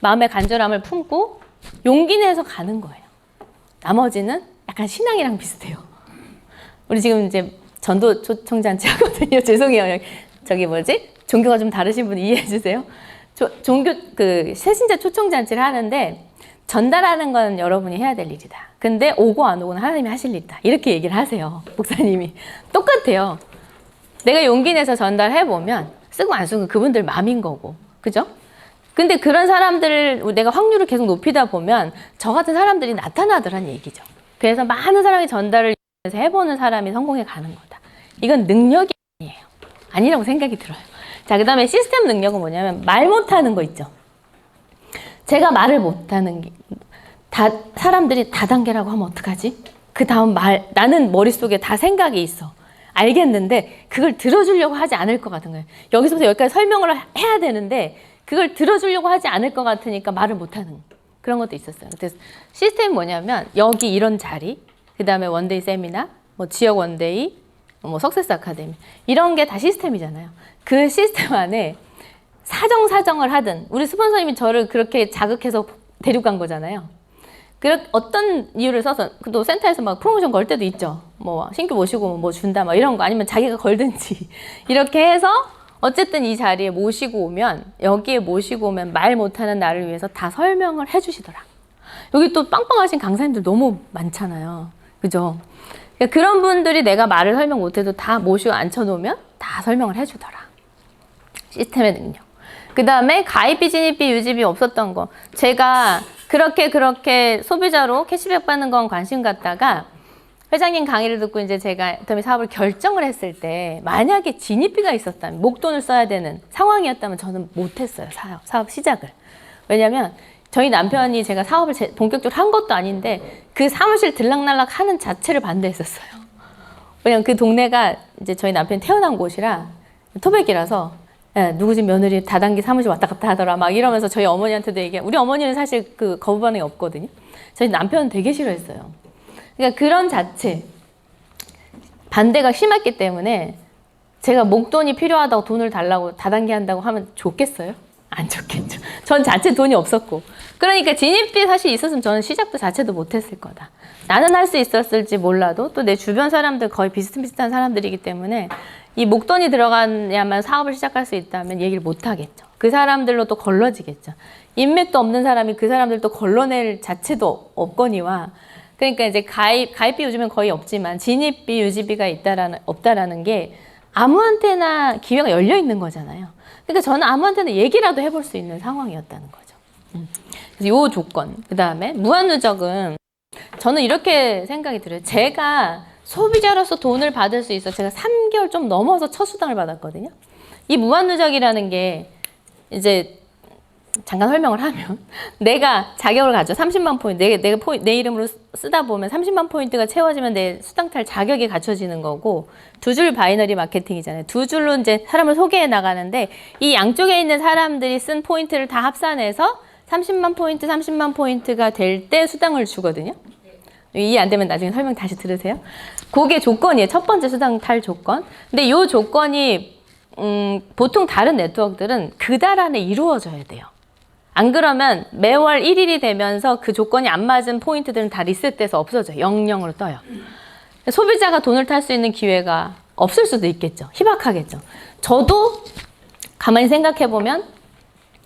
마음의 간절함을 품고 용기 내서 가는 거예요. 나머지는 약간 신앙이랑 비슷해요. 우리 지금 이제 전도 초청잔치 하거든요. 죄송해요. 저기 종교가 좀 다르신 분 이해해 주세요. 종교 새신자 초청잔치를 하는데 전달하는 건 여러분이 해야 될 일이다. 근데 오고 안 오고는 하나님이 하실 일이다. 이렇게 얘기를 하세요. 목사님이. 똑같아요. 내가 용기 내서 전달해 보면 쓰고 안 쓰고 그분들 마음인 거고. 그죠? 근데 그런 사람들을 내가 확률을 계속 높이다 보면 저 같은 사람들이 나타나더란 얘기죠. 그래서 많은 사람이 전달을 해보는 사람이 성공해 가는 거다. 이건 능력이 아니에요. 아니라고 생각이 들어요. 자, 그 다음에 시스템 능력은 뭐냐면 말 못하는 거 있죠. 제가 말을 못하는 게 사람들이 다단계라고 하면 어떡하지? 그 다음 나는 머릿속에 다 생각이 있어. 알겠는데 그걸 들어주려고 하지 않을 것 같은 거예요. 여기서부터 여기까지 설명을 해야 되는데 그걸 들어주려고 하지 않을 것 같으니까 말을 못하는 그런 것도 있었어요. 그래서 시스템이 뭐냐면 여기 이런 자리, 그 다음에 원데이 세미나, 지역 원데이, 석세스 아카데미 이런 게 다 시스템이잖아요. 그 시스템 안에 사정을 하든 우리 스폰서님이 저를 그렇게 자극해서 데리고 간 거잖아요. 어떤 이유를 써서 또 센터에서 막 프로모션 걸 때도 있죠. 신규 모시고 뭐 준다 막 이런 거 아니면 자기가 걸든지 이렇게 해서 어쨌든 이 자리에 여기에 모시고 오면 말 못하는 나를 위해서 다 설명을 해주시더라. 여기 또 빵빵하신 강사님들 너무 많잖아요. 그죠? 그러니까 그런 분들이 내가 말을 설명 못해도 다 모시고 앉혀놓으면 다 설명을 해주더라. 시스템의 능력. 그 다음에 가입비, 진입비, 유지비 없었던 거. 제가 그렇게 소비자로 캐시백 받는 건 관심 갖다가 회장님 강의를 듣고 이제 제가 애터미 사업을 결정을 했을 때 만약에 진입비가 있었다면 목돈을 써야 되는 상황이었다면 저는 못했어요. 사업 시작을. 왜냐면 저희 남편이 제가 사업을 본격적으로 한 것도 아닌데 그 사무실 들락날락 하는 자체를 반대했었어요. 왜냐면 그 동네가 이제 저희 남편이 태어난 곳이라 토백이라서 누구 집 며느리 다단계 사무실 왔다 갔다 하더라 막 이러면서 저희 어머니한테도 우리 어머니는 사실 그 거부 반응이 없거든요. 저희 남편은 되게 싫어했어요. 그러니까 그런 자체 반대가 심했기 때문에 제가 목돈이 필요하다고 돈을 달라고 다단계 한다고 하면 좋겠어요? 안 좋겠죠. 전 자체 돈이 없었고 그러니까 진입비 사실 있었으면 저는 시작도 자체도 못했을 거다. 나는 할 수 있었을지 몰라도 또 내 주변 사람들 거의 비슷비슷한 사람들이기 때문에 이 목돈이 들어가야만 사업을 시작할 수 있다면 얘기를 못 하겠죠. 그 사람들로 또 걸러지겠죠. 인맥도 없는 사람이 그 사람들 또 걸러낼 자체도 없거니와 그러니까 이제 가입비 요즘엔 거의 없지만 진입비, 유지비가 없다라는 게 아무한테나 기회가 열려 있는 거잖아요. 그러니까 저는 아무한테나 얘기라도 해볼 수 있는 상황이었다는 거죠. 그래서 요 조건. 그 다음에 무한누적은 저는 이렇게 생각이 들어요. 제가 소비자로서 돈을 받을 수 있어. 제가 3개월 좀 넘어서 첫 수당을 받았거든요. 이 무한누적이라는 게 이제 잠깐 설명을 하면 내가 자격을 가져 30만 포인트 내 이름으로 쓰다 보면 30만 포인트가 채워지면 내 수당 탈 자격이 갖춰지는 거고 두 줄 바이너리 마케팅이잖아요. 두 줄로 이제 사람을 소개해 나가는데 이 양쪽에 있는 사람들이 쓴 포인트를 다 합산해서 30만 포인트가 될 때 수당을 주거든요. 이해 안 되면 나중에 설명 다시 들으세요. 그게 조건이에요. 첫 번째 수당 탈 조건. 근데 이 조건이 보통 다른 네트워크들은 그 달 안에 이루어져야 돼요. 안 그러면 매월 1일이 되면서 그 조건이 안 맞은 포인트들은 다 리셋돼서 없어져요. 00으로 떠요. 소비자가 돈을 탈 수 있는 기회가 없을 수도 있겠죠. 희박하겠죠. 저도 가만히 생각해보면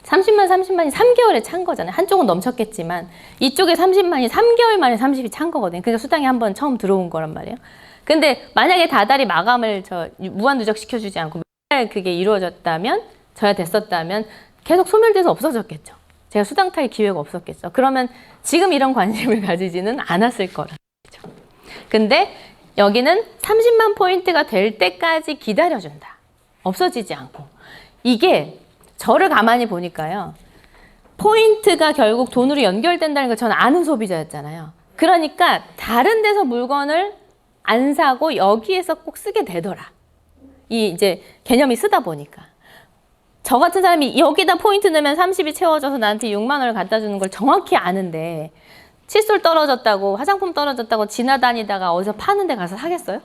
30만이 3개월에 찬 거잖아요. 한쪽은 넘쳤겠지만 이쪽에 30만이 3개월 만에 30이 찬 거거든요. 그러니까 수당이 한번 처음 들어온 거란 말이에요. 근데 만약에 다달이 마감을 무한누적 시켜주지 않고 매달 그게 이루어졌다면 저야 됐었다면 계속 소멸돼서 없어졌겠죠. 제가 수당 탈 기회가 없었겠죠. 그러면 지금 이런 관심을 가지지는 않았을 거라죠. 근데 여기는 30만 포인트가 될 때까지 기다려준다. 없어지지 않고. 이게 저를 가만히 보니까요. 포인트가 결국 돈으로 연결된다는 걸 저는 아는 소비자였잖아요. 그러니까 다른 데서 물건을 안 사고 여기에서 꼭 쓰게 되더라. 이 이제 개념이 쓰다 보니까. 저 같은 사람이 여기다 포인트 넣으면 30이 채워져서 나한테 6만 원을 갖다 주는 걸 정확히 아는데 칫솔 떨어졌다고 화장품 떨어졌다고 지나다니다가 어디서 파는 데 가서 사겠어요?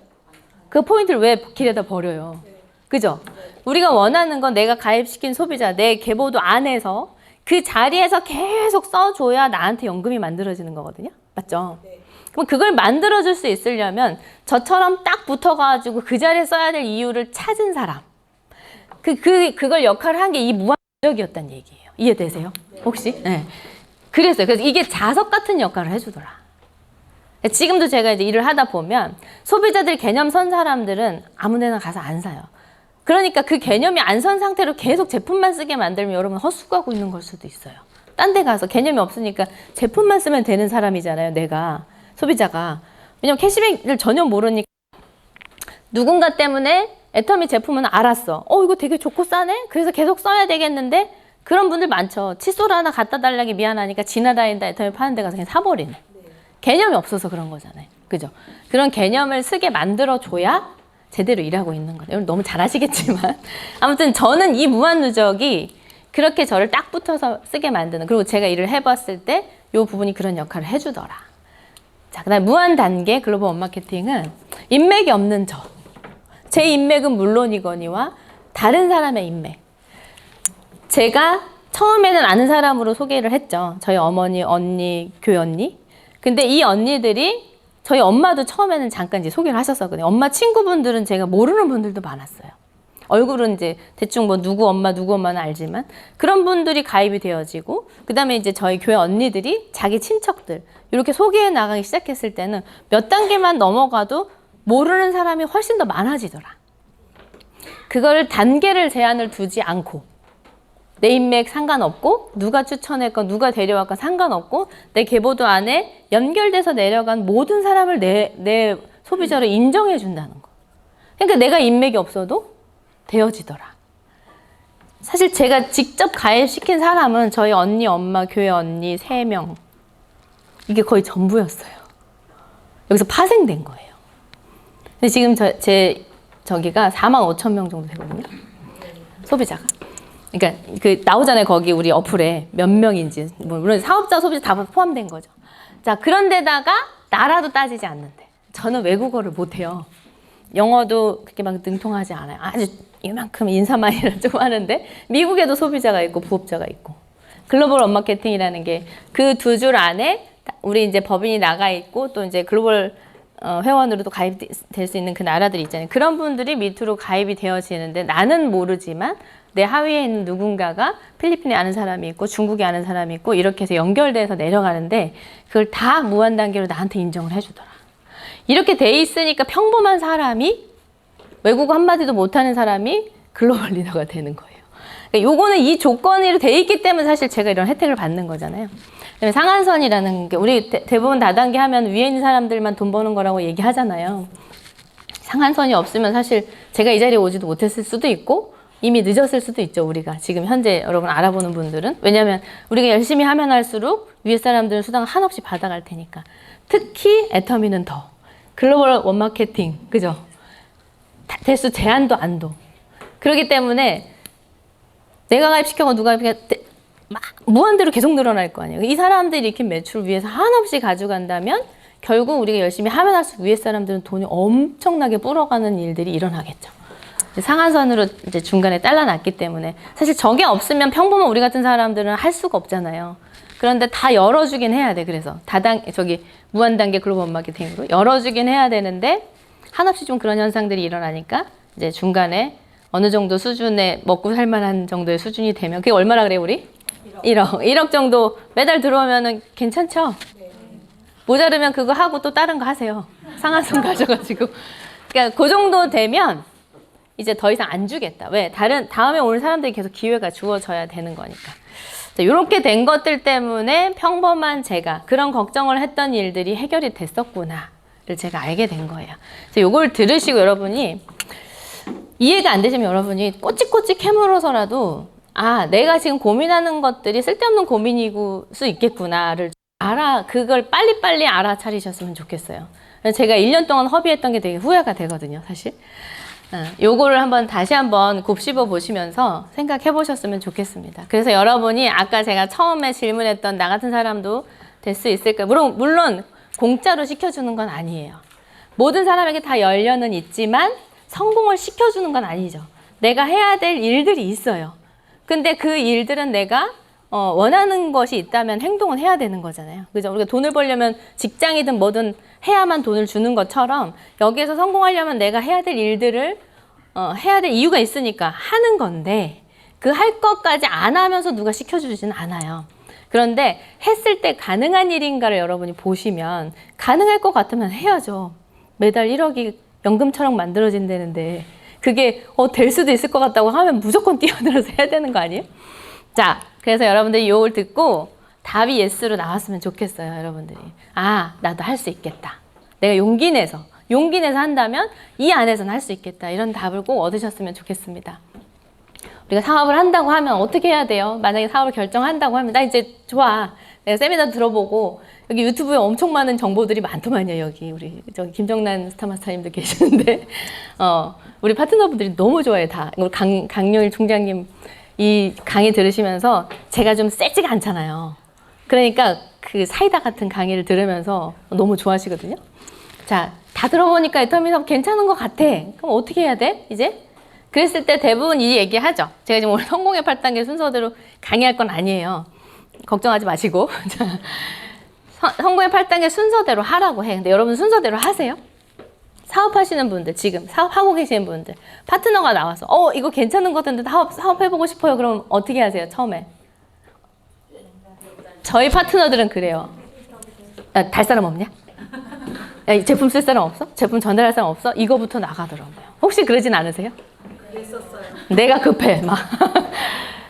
그 포인트를 왜 길에다 버려요? 그죠? 우리가 원하는 건 내가 가입시킨 소비자, 내 계보도 안에서 그 자리에서 계속 써줘야 나한테 연금이 만들어지는 거거든요. 맞죠? 그럼 그걸 만들어줄 수 있으려면 저처럼 딱 붙어가지고 그 자리에 써야 될 이유를 찾은 사람. 그걸 역할을 한 게 이 무한누적이었다는 얘기예요. 이해되세요? 혹시? 네. 그래서 이게 자석 같은 역할을 해주더라. 지금도 제가 이제 일을 하다 보면 소비자들 개념 선 사람들은 아무 데나 가서 안 사요. 그러니까 그 개념이 안 선 상태로 계속 제품만 쓰게 만들면 여러분 헛수고하고 있는 걸 수도 있어요. 딴 데 가서 개념이 없으니까 제품만 쓰면 되는 사람이잖아요. 내가. 소비자가. 왜냐면 캐시백을 전혀 모르니까 누군가 때문에 애터미 제품은 알았어. 이거 되게 좋고 싸네? 그래서 계속 써야 되겠는데 그런 분들 많죠. 칫솔 하나 갖다 달라기 미안하니까 지나다니다 애터미 파는 데 가서 그냥 사버리네. 개념이 없어서 그런 거잖아요. 그죠? 그런 개념을 쓰게 만들어줘야 제대로 일하고 있는 거예요. 여러분 너무 잘 아시겠지만. 아무튼 저는 이 무한누적이 그렇게 저를 딱 붙어서 쓰게 만드는, 그리고 제가 일을 해봤을 때 이 부분이 그런 역할을 해주더라. 자, 그 다음 무한 단계 글로벌 원마케팅은 인맥이 없는 제 인맥은 물론이거니와 다른 사람의 인맥. 제가 처음에는 아는 사람으로 소개를 했죠. 저희 어머니, 언니, 교회 언니. 근데 이 언니들이 저희 엄마도 처음에는 잠깐 이제 소개를 하셨었거든요. 엄마 친구분들은 제가 모르는 분들도 많았어요. 얼굴은 이제 대충 뭐 누구 엄마는 알지만 그런 분들이 가입이 되어지고 그 다음에 이제 저희 교회 언니들이 자기 친척들 이렇게 소개해 나가기 시작했을 때는 몇 단계만 넘어가도 모르는 사람이 훨씬 더 많아지더라. 그걸 단계를 제한을 두지 않고 내 인맥 상관없고 누가 추천했건 누가 데려왔건 상관없고 내 계보도 안에 연결돼서 내려간 모든 사람을 내 소비자로 인정해 준다는 거. 그러니까 내가 인맥이 없어도 되어지더라. 사실 제가 직접 가입시킨 사람은 저희 언니, 엄마, 교회 언니 3명. 이게 거의 전부였어요. 여기서 파생된 거예요. 근데 지금 저기가 45,000명 정도 되거든요. 소비자가. 그러니까 그 나오잖아요. 거기 우리 어플에 몇 명인지. 물론 사업자, 소비자 다 포함된 거죠. 자, 그런데다가 나라도 따지지 않는데. 저는 외국어를 못해요. 영어도 그렇게 막 능통하지 않아요. 아주 이만큼 인사말이라 좀 하는데 미국에도 소비자가 있고 부업자가 있고 글로벌 원마케팅이라는 게 그 두 줄 안에 우리 이제 법인이 나가 있고 또 이제 글로벌 회원으로도 가입될 수 있는 그 나라들이 있잖아요. 그런 분들이 밑으로 가입이 되어지는데 나는 모르지만 내 하위에 있는 누군가가 필리핀에 아는 사람이 있고 중국에 아는 사람이 있고 이렇게 해서 연결돼서 내려가는데 그걸 다 무한 단계로 나한테 인정을 해주더라. 이렇게 돼 있으니까 평범한 사람이 외국어 한마디도 못하는 사람이 글로벌 리더가 되는 거예요. 그러니까 요거는 이 조건으로 돼 있기 때문에 사실 제가 이런 혜택을 받는 거잖아요. 그다음에 상한선이라는 게 우리 대부분 다단계 하면 위에 있는 사람들만 돈 버는 거라고 얘기하잖아요. 상한선이 없으면 사실 제가 이 자리에 오지도 못했을 수도 있고 이미 늦었을 수도 있죠. 우리가 지금 현재 여러분 알아보는 분들은. 왜냐하면 우리가 열심히 하면 할수록 위에 사람들은 수당을 한없이 받아갈 테니까. 특히 애터미는 더. 글로벌 원마케팅, 그죠? 대수 제한도 안도. 그렇기 때문에 내가 가입시켜고 누가 가입시켜 막 무한대로 계속 늘어날 거 아니에요. 이 사람들이 이렇게 매출을 위해서 한없이 가져간다면 결국 우리가 열심히 하면 할수록 위에 사람들은 돈이 엄청나게 불어가는 일들이 일어나겠죠. 상한선으로 이제 중간에 잘라놨기 때문에 사실 저게 없으면 평범한 우리 같은 사람들은 할 수가 없잖아요. 그런데 다 열어주긴 해야 돼. 그래서 무한단계 글로벌 마케팅으로 열어주긴 해야 되는데 한없이 좀 그런 현상들이 일어나니까 이제 중간에 어느 정도 수준에 먹고 살만한 정도의 수준이 되면 그게 얼마나 그래요 우리? 1억 정도 매달 들어오면은 괜찮죠? 모자르면 그거 하고 또 다른 거 하세요. 상한선 가져가지고. 그러니까 그 정도 되면 이제 더 이상 안 주겠다. 왜? 다음에 오는 사람들이 계속 기회가 주어져야 되는 거니까. 이렇게 된 것들 때문에 평범한 제가 그런 걱정을 했던 일들이 해결이 됐었구나를 제가 알게 된 거예요. 이걸 들으시고 여러분이 이해가 안 되시면 여러분이 꼬치꼬치 캐물어서라도 아, 내가 지금 고민하는 것들이 쓸데없는 고민이고 수 있겠구나를 그걸 빨리빨리 알아차리셨으면 좋겠어요. 제가 1년 동안 허비했던 게 되게 후회가 되거든요, 사실. 요거를 다시 한번 곱씹어 보시면서 생각해 보셨으면 좋겠습니다. 그래서 여러분이 아까 제가 처음에 질문했던 나 같은 사람도 될 수 있을까? 물론 공짜로 시켜주는 건 아니에요. 모든 사람에게 다 열려는 있지만 성공을 시켜주는 건 아니죠. 내가 해야 될 일들이 있어요. 근데 그 일들은 내가 원하는 것이 있다면 행동은 해야 되는 거잖아요. 그죠? 우리가 돈을 벌려면 직장이든 뭐든 해야만 돈을 주는 것처럼 여기에서 성공하려면 내가 해야 될 일들을 해야 될 이유가 있으니까 하는 건데 그 할 것까지 안 하면서 누가 시켜주지는 않아요. 그런데 했을 때 가능한 일인가를 여러분이 보시면 가능할 것 같으면 해야죠. 매달 1억이 연금처럼 만들어진다는데 그게 될 수도 있을 것 같다고 하면 무조건 뛰어들어서 해야 되는 거 아니에요? 자, 그래서 여러분들이 이걸 듣고 답이 예스로 나왔으면 좋겠어요. 여러분들이. 아, 나도 할 수 있겠다. 내가 용기 내서 한다면 이 안에서는 할 수 있겠다. 이런 답을 꼭 얻으셨으면 좋겠습니다. 우리가 사업을 한다고 하면 어떻게 해야 돼요? 만약에 사업을 결정한다고 하면 나 이제 좋아. 내가 세미나 들어보고 여기 유튜브에 엄청 많은 정보들이 많더만요. 여기 우리 김정란 스타마스터님도 계시는데 우리 파트너분들이 너무 좋아해요. 다. 강영일 총장님 이 강의 들으시면서 제가 좀 세지가 않잖아요. 그러니까 그 사이다 같은 강의를 들으면서 너무 좋아하시거든요. 자, 다 들어보니까 애터미 사업 괜찮은 것 같아. 그럼 어떻게 해야 돼? 이제? 그랬을 때 대부분 이 얘기하죠. 제가 지금 오늘 성공의 8단계 순서대로 강의할 건 아니에요. 걱정하지 마시고. 성공의 8단계 순서대로 하라고 해. 근데 여러분 순서대로 하세요? 사업하시는 분들, 지금 사업하고 계시는 분들, 파트너가 나와서 이거 괜찮은 것 같은데 사업해보고 싶어요. 그럼 어떻게 하세요? 처음에. 저희 파트너들은 그래요. 달 사람 없냐? 야, 제품 쓸 사람 없어? 제품 전달할 사람 없어? 이거부터 나가더라고요. 혹시 그러진 않으세요? 그랬었어요. 내가 급해 막.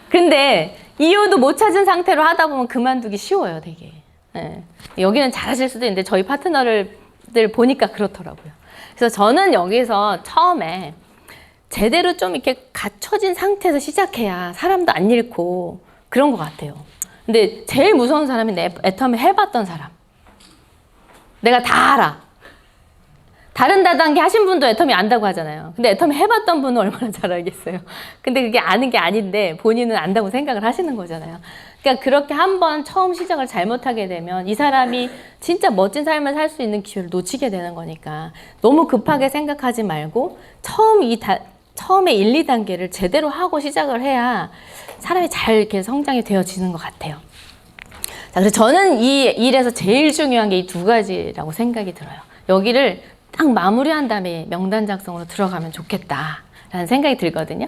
근데 이유도 못 찾은 상태로 하다 보면 그만두기 쉬워요, 되게. 네. 여기는 잘하실 수도 있는데 저희 파트너들 보니까 그렇더라고요. 그래서 저는 여기서 처음에 제대로 좀 이렇게 갖춰진 상태에서 시작해야 사람도 안 잃고 그런 것 같아요. 근데 제일 무서운 사람이 애터미 해봤던 사람. 내가 다 알아. 다른 다단계 하신 분도 애터미 안다고 하잖아요. 근데 애터미 해봤던 분은 얼마나 잘 알겠어요. 근데 그게 아는 게 아닌데 본인은 안다고 생각을 하시는 거잖아요. 그러니까 그렇게 한번 처음 시작을 잘못하게 되면 이 사람이 진짜 멋진 삶을 살 수 있는 기회를 놓치게 되는 거니까 너무 급하게 생각하지 말고 처음에 1, 2단계를 제대로 하고 시작을 해야 사람이 잘 이렇게 성장이 되어지는 것 같아요. 자, 그래서 저는 이 일에서 제일 중요한 게 이 두 가지라고 생각이 들어요. 여기를 딱 마무리한 다음에 명단 작성으로 들어가면 좋겠다라는 생각이 들거든요.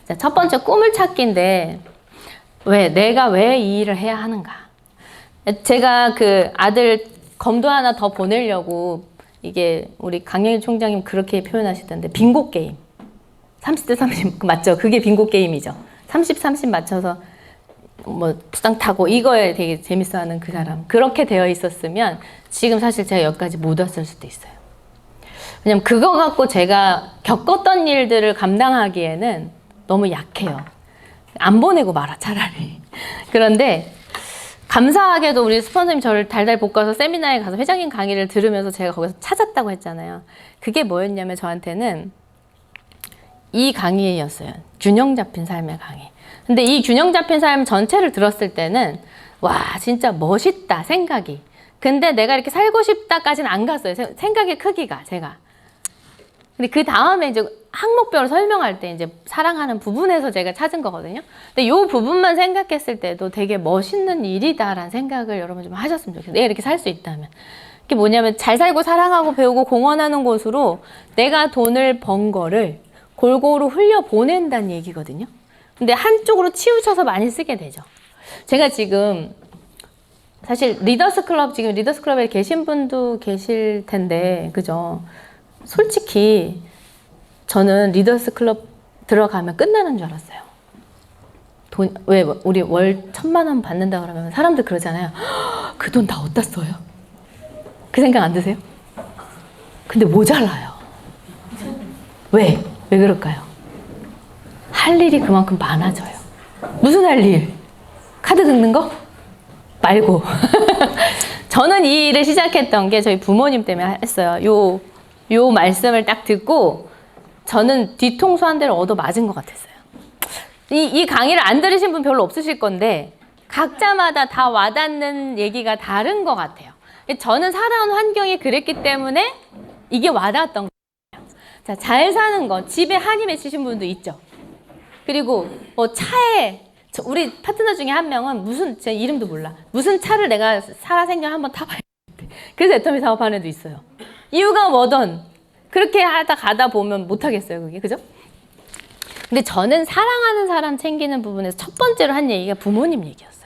자, 첫 번째 꿈을 찾기인데 내가 왜 이 일을 해야 하는가? 제가 그 아들 검도 하나 더 보내려고 이게 우리 강영일 총장님 그렇게 표현하시던데 빙고 게임. 30대 30 맞죠? 그게 빙고 게임이죠. 30, 30 맞춰서 뭐 수당 타고 이거에 되게 재밌어하는 그 사람. 그렇게 되어 있었으면 지금 사실 제가 여기까지 못 왔을 수도 있어요. 왜냐면 그거 갖고 제가 겪었던 일들을 감당하기에는 너무 약해요. 안 보내고 말아 차라리. 그런데 감사하게도 우리 스폰서님 저를 달달 볶아서 세미나에 가서 회장님 강의를 들으면서 제가 거기서 찾았다고 했잖아요. 그게 뭐였냐면 저한테는 이 강의였어요. 균형 잡힌 삶의 강의. 근데 이 균형 잡힌 삶 전체를 들었을 때는 와 진짜 멋있다 생각이. 근데 내가 이렇게 살고 싶다까지는 안 갔어요. 생각의 크기가 제가. 근데 그 다음에 이제 항목별로 설명할 때 이제 사랑하는 부분에서 제가 찾은 거거든요. 근데 이 부분만 생각했을 때도 되게 멋있는 일이다라는 생각을 여러분 좀 하셨으면 좋겠어요. 내가 이렇게 살 수 있다면. 그게 뭐냐면 잘 살고 사랑하고 배우고 공헌하는 곳으로 내가 돈을 번 거를 골고루 흘려 보낸다는 얘기거든요. 근데 한쪽으로 치우쳐서 많이 쓰게 되죠. 제가 지금 사실 리더스 클럽, 지금 리더스 클럽에 계신 분도 계실 텐데, 그죠? 솔직히 저는 리더스 클럽 들어가면 끝나는 줄 알았어요. 왜 우리 월 1,000만 원 받는다 그러면 사람들 그러잖아요. 그 돈 다 어디다 써요? 그 생각 안 드세요? 근데 모자라요. 왜? 왜 그럴까요? 할 일이 그만큼 많아져요. 무슨 할 일? 카드 긁는 거? 말고. 저는 이 일을 시작했던 게 저희 부모님 때문에 했어요. 요 말씀을 딱 듣고 저는 뒤통수 한 대를 얻어 맞은 것 같았어요. 이 강의를 안 들으신 분 별로 없으실 건데 각자마다 다 와닿는 얘기가 다른 것 같아요. 저는 살아온 환경이 그랬기 때문에 이게 와닿았던 거예요. 자, 잘 사는 거, 집에 한이 맺히신 분도 있죠. 그리고 뭐 차에 우리 파트너 중에 한 명은 제 이름도 몰라. 무슨 차를 내가 살아생전 한번 타봐야 돼. 그래서 애터미 사업하는 애도 있어요. 이유가 뭐든 그렇게 하다 가다 보면 못하겠어요, 그게. 그죠? 근데 저는 사랑하는 사람 챙기는 부분에서 첫 번째로 한 얘기가 부모님 얘기였어요.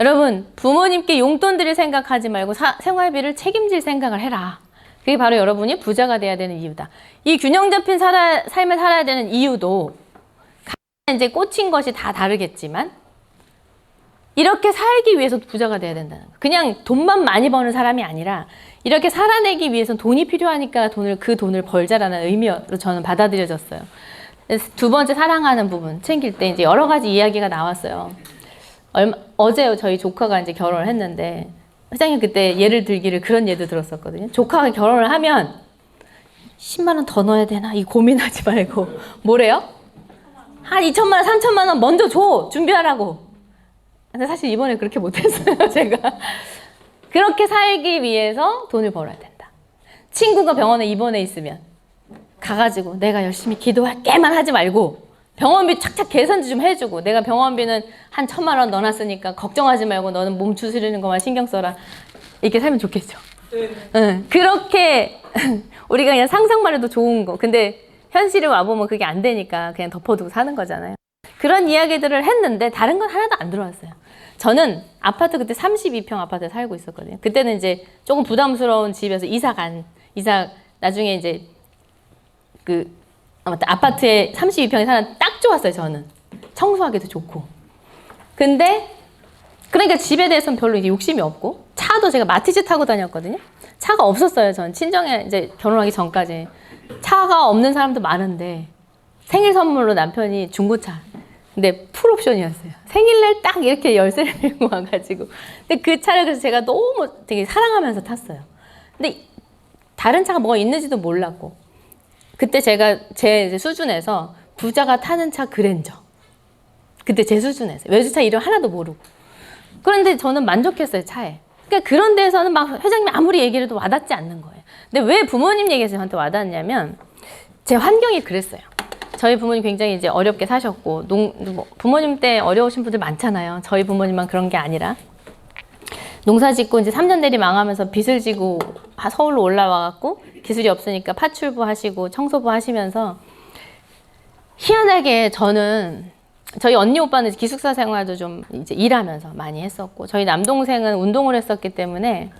여러분, 부모님께 용돈 드릴 생각하지 말고 생활비를 책임질 생각을 해라. 그게 바로 여러분이 부자가 돼야 되는 이유다. 이 균형 잡힌 삶을 살아야 되는 이유도 이제 꽂힌 것이 다 다르겠지만 이렇게 살기 위해서 부자가 돼야 된다는 거. 그냥 돈만 많이 버는 사람이 아니라 이렇게 살아내기 위해서는 돈이 필요하니까 그 돈을 벌자라는 의미로 저는 받아들여졌어요. 두 번째 사랑하는 부분 챙길 때 이제 여러 가지 이야기가 나왔어요. 어제 저희 조카가 이제 결혼을 했는데 회장님 그때 예를 들기를 그런 예도 들었었거든요. 조카가 결혼을 하면 10만 원 더 넣어야 되나 이 고민하지 말고 뭐래요? 한 2천만 원, 3천만 원 먼저 줘! 준비하라고. 근데 사실 이번에 그렇게 못했어요, 제가. 그렇게 살기 위해서 돈을 벌어야 된다. 친구가 병원에 입원해 있으면 가가지고 내가 열심히 기도할게만 하지 말고 병원비 착착 계산도 좀 해주고 내가 병원비는 한 1,000만 원 넣어놨으니까 걱정하지 말고 너는 몸 추스리는 것만 신경 써라. 이렇게 살면 좋겠죠. 네. 응, 그렇게 우리가 그냥 상상만 해도 좋은 거. 근데 현실에 와보면 그게 안 되니까 그냥 덮어두고 사는 거잖아요. 그런 이야기들을 했는데 다른 건 하나도 안 들어왔어요. 저는 아파트 그때 32평 아파트에 살고 있었거든요. 그때는 이제 조금 부담스러운 집에서 나중에 이제 아파트에 32평에 사는 딱 좋았어요, 저는. 청소하기도 좋고. 근데 그러니까 집에 대해서는 별로 이제 욕심이 없고 차도 제가 마티즈 타고 다녔거든요. 차가 없었어요, 전. 친정에 이제 결혼하기 전까지. 차가 없는 사람도 많은데 생일 선물로 남편이 중고차. 근데 풀옵션이었어요. 생일날 딱 이렇게 열쇠를 들고 와가지고. 근데 그 차를 그래서 제가 너무 되게 사랑하면서 탔어요. 근데 다른 차가 뭐가 있는지도 몰랐고. 그때 제가 제 수준에서 부자가 타는 차 그랜저. 그때 제 수준에서. 외제차 이름 하나도 모르고. 그런데 저는 만족했어요, 차에. 그러니까 그런 데서는 막 회장님이 아무리 얘기를 해도 와닿지 않는 거예요. 근데 왜 부모님 얘기에서 저한테 와닿았냐면 제 환경이 그랬어요. 저희 부모님 굉장히 이제 어렵게 사셨고 부모님 때 어려우신 분들 많잖아요. 저희 부모님만 그런 게 아니라 농사 짓고 이제 3년 내리 망하면서 빚을 지고 서울로 올라와갖고 기술이 없으니까 파출부 하시고 청소부 하시면서 희한하게 저희 언니 오빠는 기숙사 생활도 좀 이제 일하면서 많이 했었고 저희 남동생은 운동을 했었기 때문에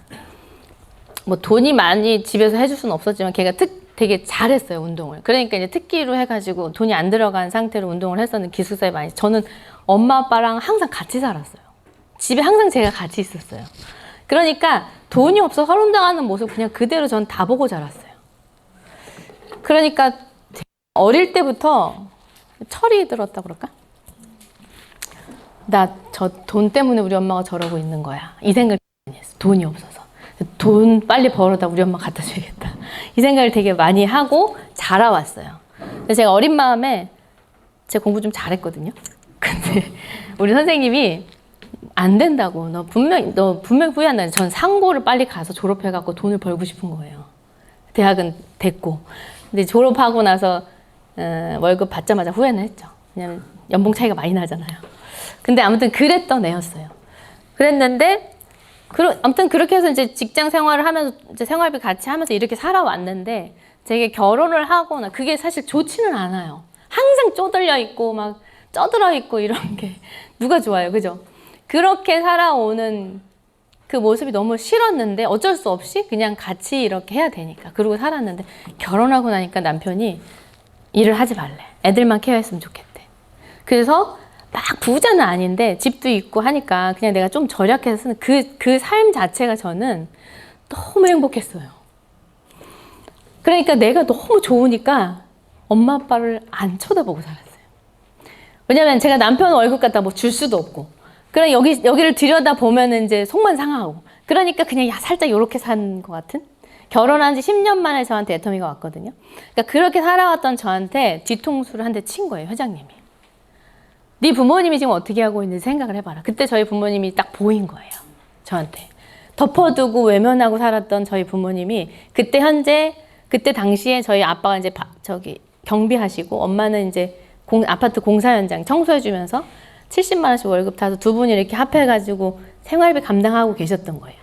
뭐 돈이 많이 집에서 해줄 수는 없었지만 걔가 되게 잘했어요, 운동을. 그러니까 이제 특기로 해가지고 돈이 안 들어간 상태로 운동을 했었는 기숙사에 많이. 저는 엄마 아빠랑 항상 같이 살았어요. 집에 항상 제가 같이 있었어요. 그러니까 돈이 없어 허름당하는 모습 그냥 그대로 전 다 보고 자랐어요. 그러니까 어릴 때부터 철이 들었다 그럴까? 나 저 돈 때문에 우리 엄마가 저러고 있는 거야. 이 생각을 많이 했어. 돈이 없어서. 돈 빨리 벌어다 우리 엄마 갖다 줘야겠다. 이 생각을 되게 많이 하고 자라왔어요. 근데 제가 어린 마음에 제가 공부 좀 잘했거든요. 근데 우리 선생님이 안 된다고. 너 분명히 후회한다. 전 상고를 빨리 가서 졸업해갖고 돈을 벌고 싶은 거예요. 대학은 됐고. 근데 졸업하고 나서 월급 받자마자 후회는 했죠. 왜냐면 연봉 차이가 많이 나잖아요. 근데 아무튼 그랬던 애였어요. 그랬는데 아무튼 그렇게 해서 이제 직장 생활을 하면서 이제 생활비 같이 하면서 이렇게 살아왔는데 제게 결혼을 하거나 그게 사실 좋지는 않아요. 항상 쪼들려 있고 막 쩌들어 있고 이런 게 누가 좋아요, 그죠? 그렇게 살아오는 그 모습이 너무 싫었는데 어쩔 수 없이 그냥 같이 이렇게 해야 되니까 그러고 살았는데 결혼하고 나니까 남편이 일을 하지 말래. 애들만 케어했으면 좋겠대. 그래서 막 부자는 아닌데 집도 있고 하니까 그냥 내가 좀 절약해서 쓰는 그 삶 자체가 저는 너무 행복했어요. 그러니까 내가 너무 좋으니까 엄마 아빠를 안 쳐다보고 살았어요. 왜냐면 제가 남편 월급 갖다 뭐 줄 수도 없고 그럼 여기를 들여다 보면은 이제 속만 상하고 그러니까 그냥 살짝 요렇게 산 것 같은 결혼한 지 10년 만에 저한테 애터미가 왔거든요. 그러니까 그렇게 살아왔던 저한테 뒤통수를 한 대 친 거예요, 회장님이. 네 부모님이 지금 어떻게 하고 있는지 생각을 해봐라. 그때 저희 부모님이 딱 보인 거예요. 저한테. 덮어두고 외면하고 살았던 저희 부모님이 그때 당시에 저희 아빠가 이제 경비하시고 엄마는 이제 아파트 공사 현장 청소해주면서 70만 원씩 월급 타서 두 분이 이렇게 합해가지고 생활비 감당하고 계셨던 거예요.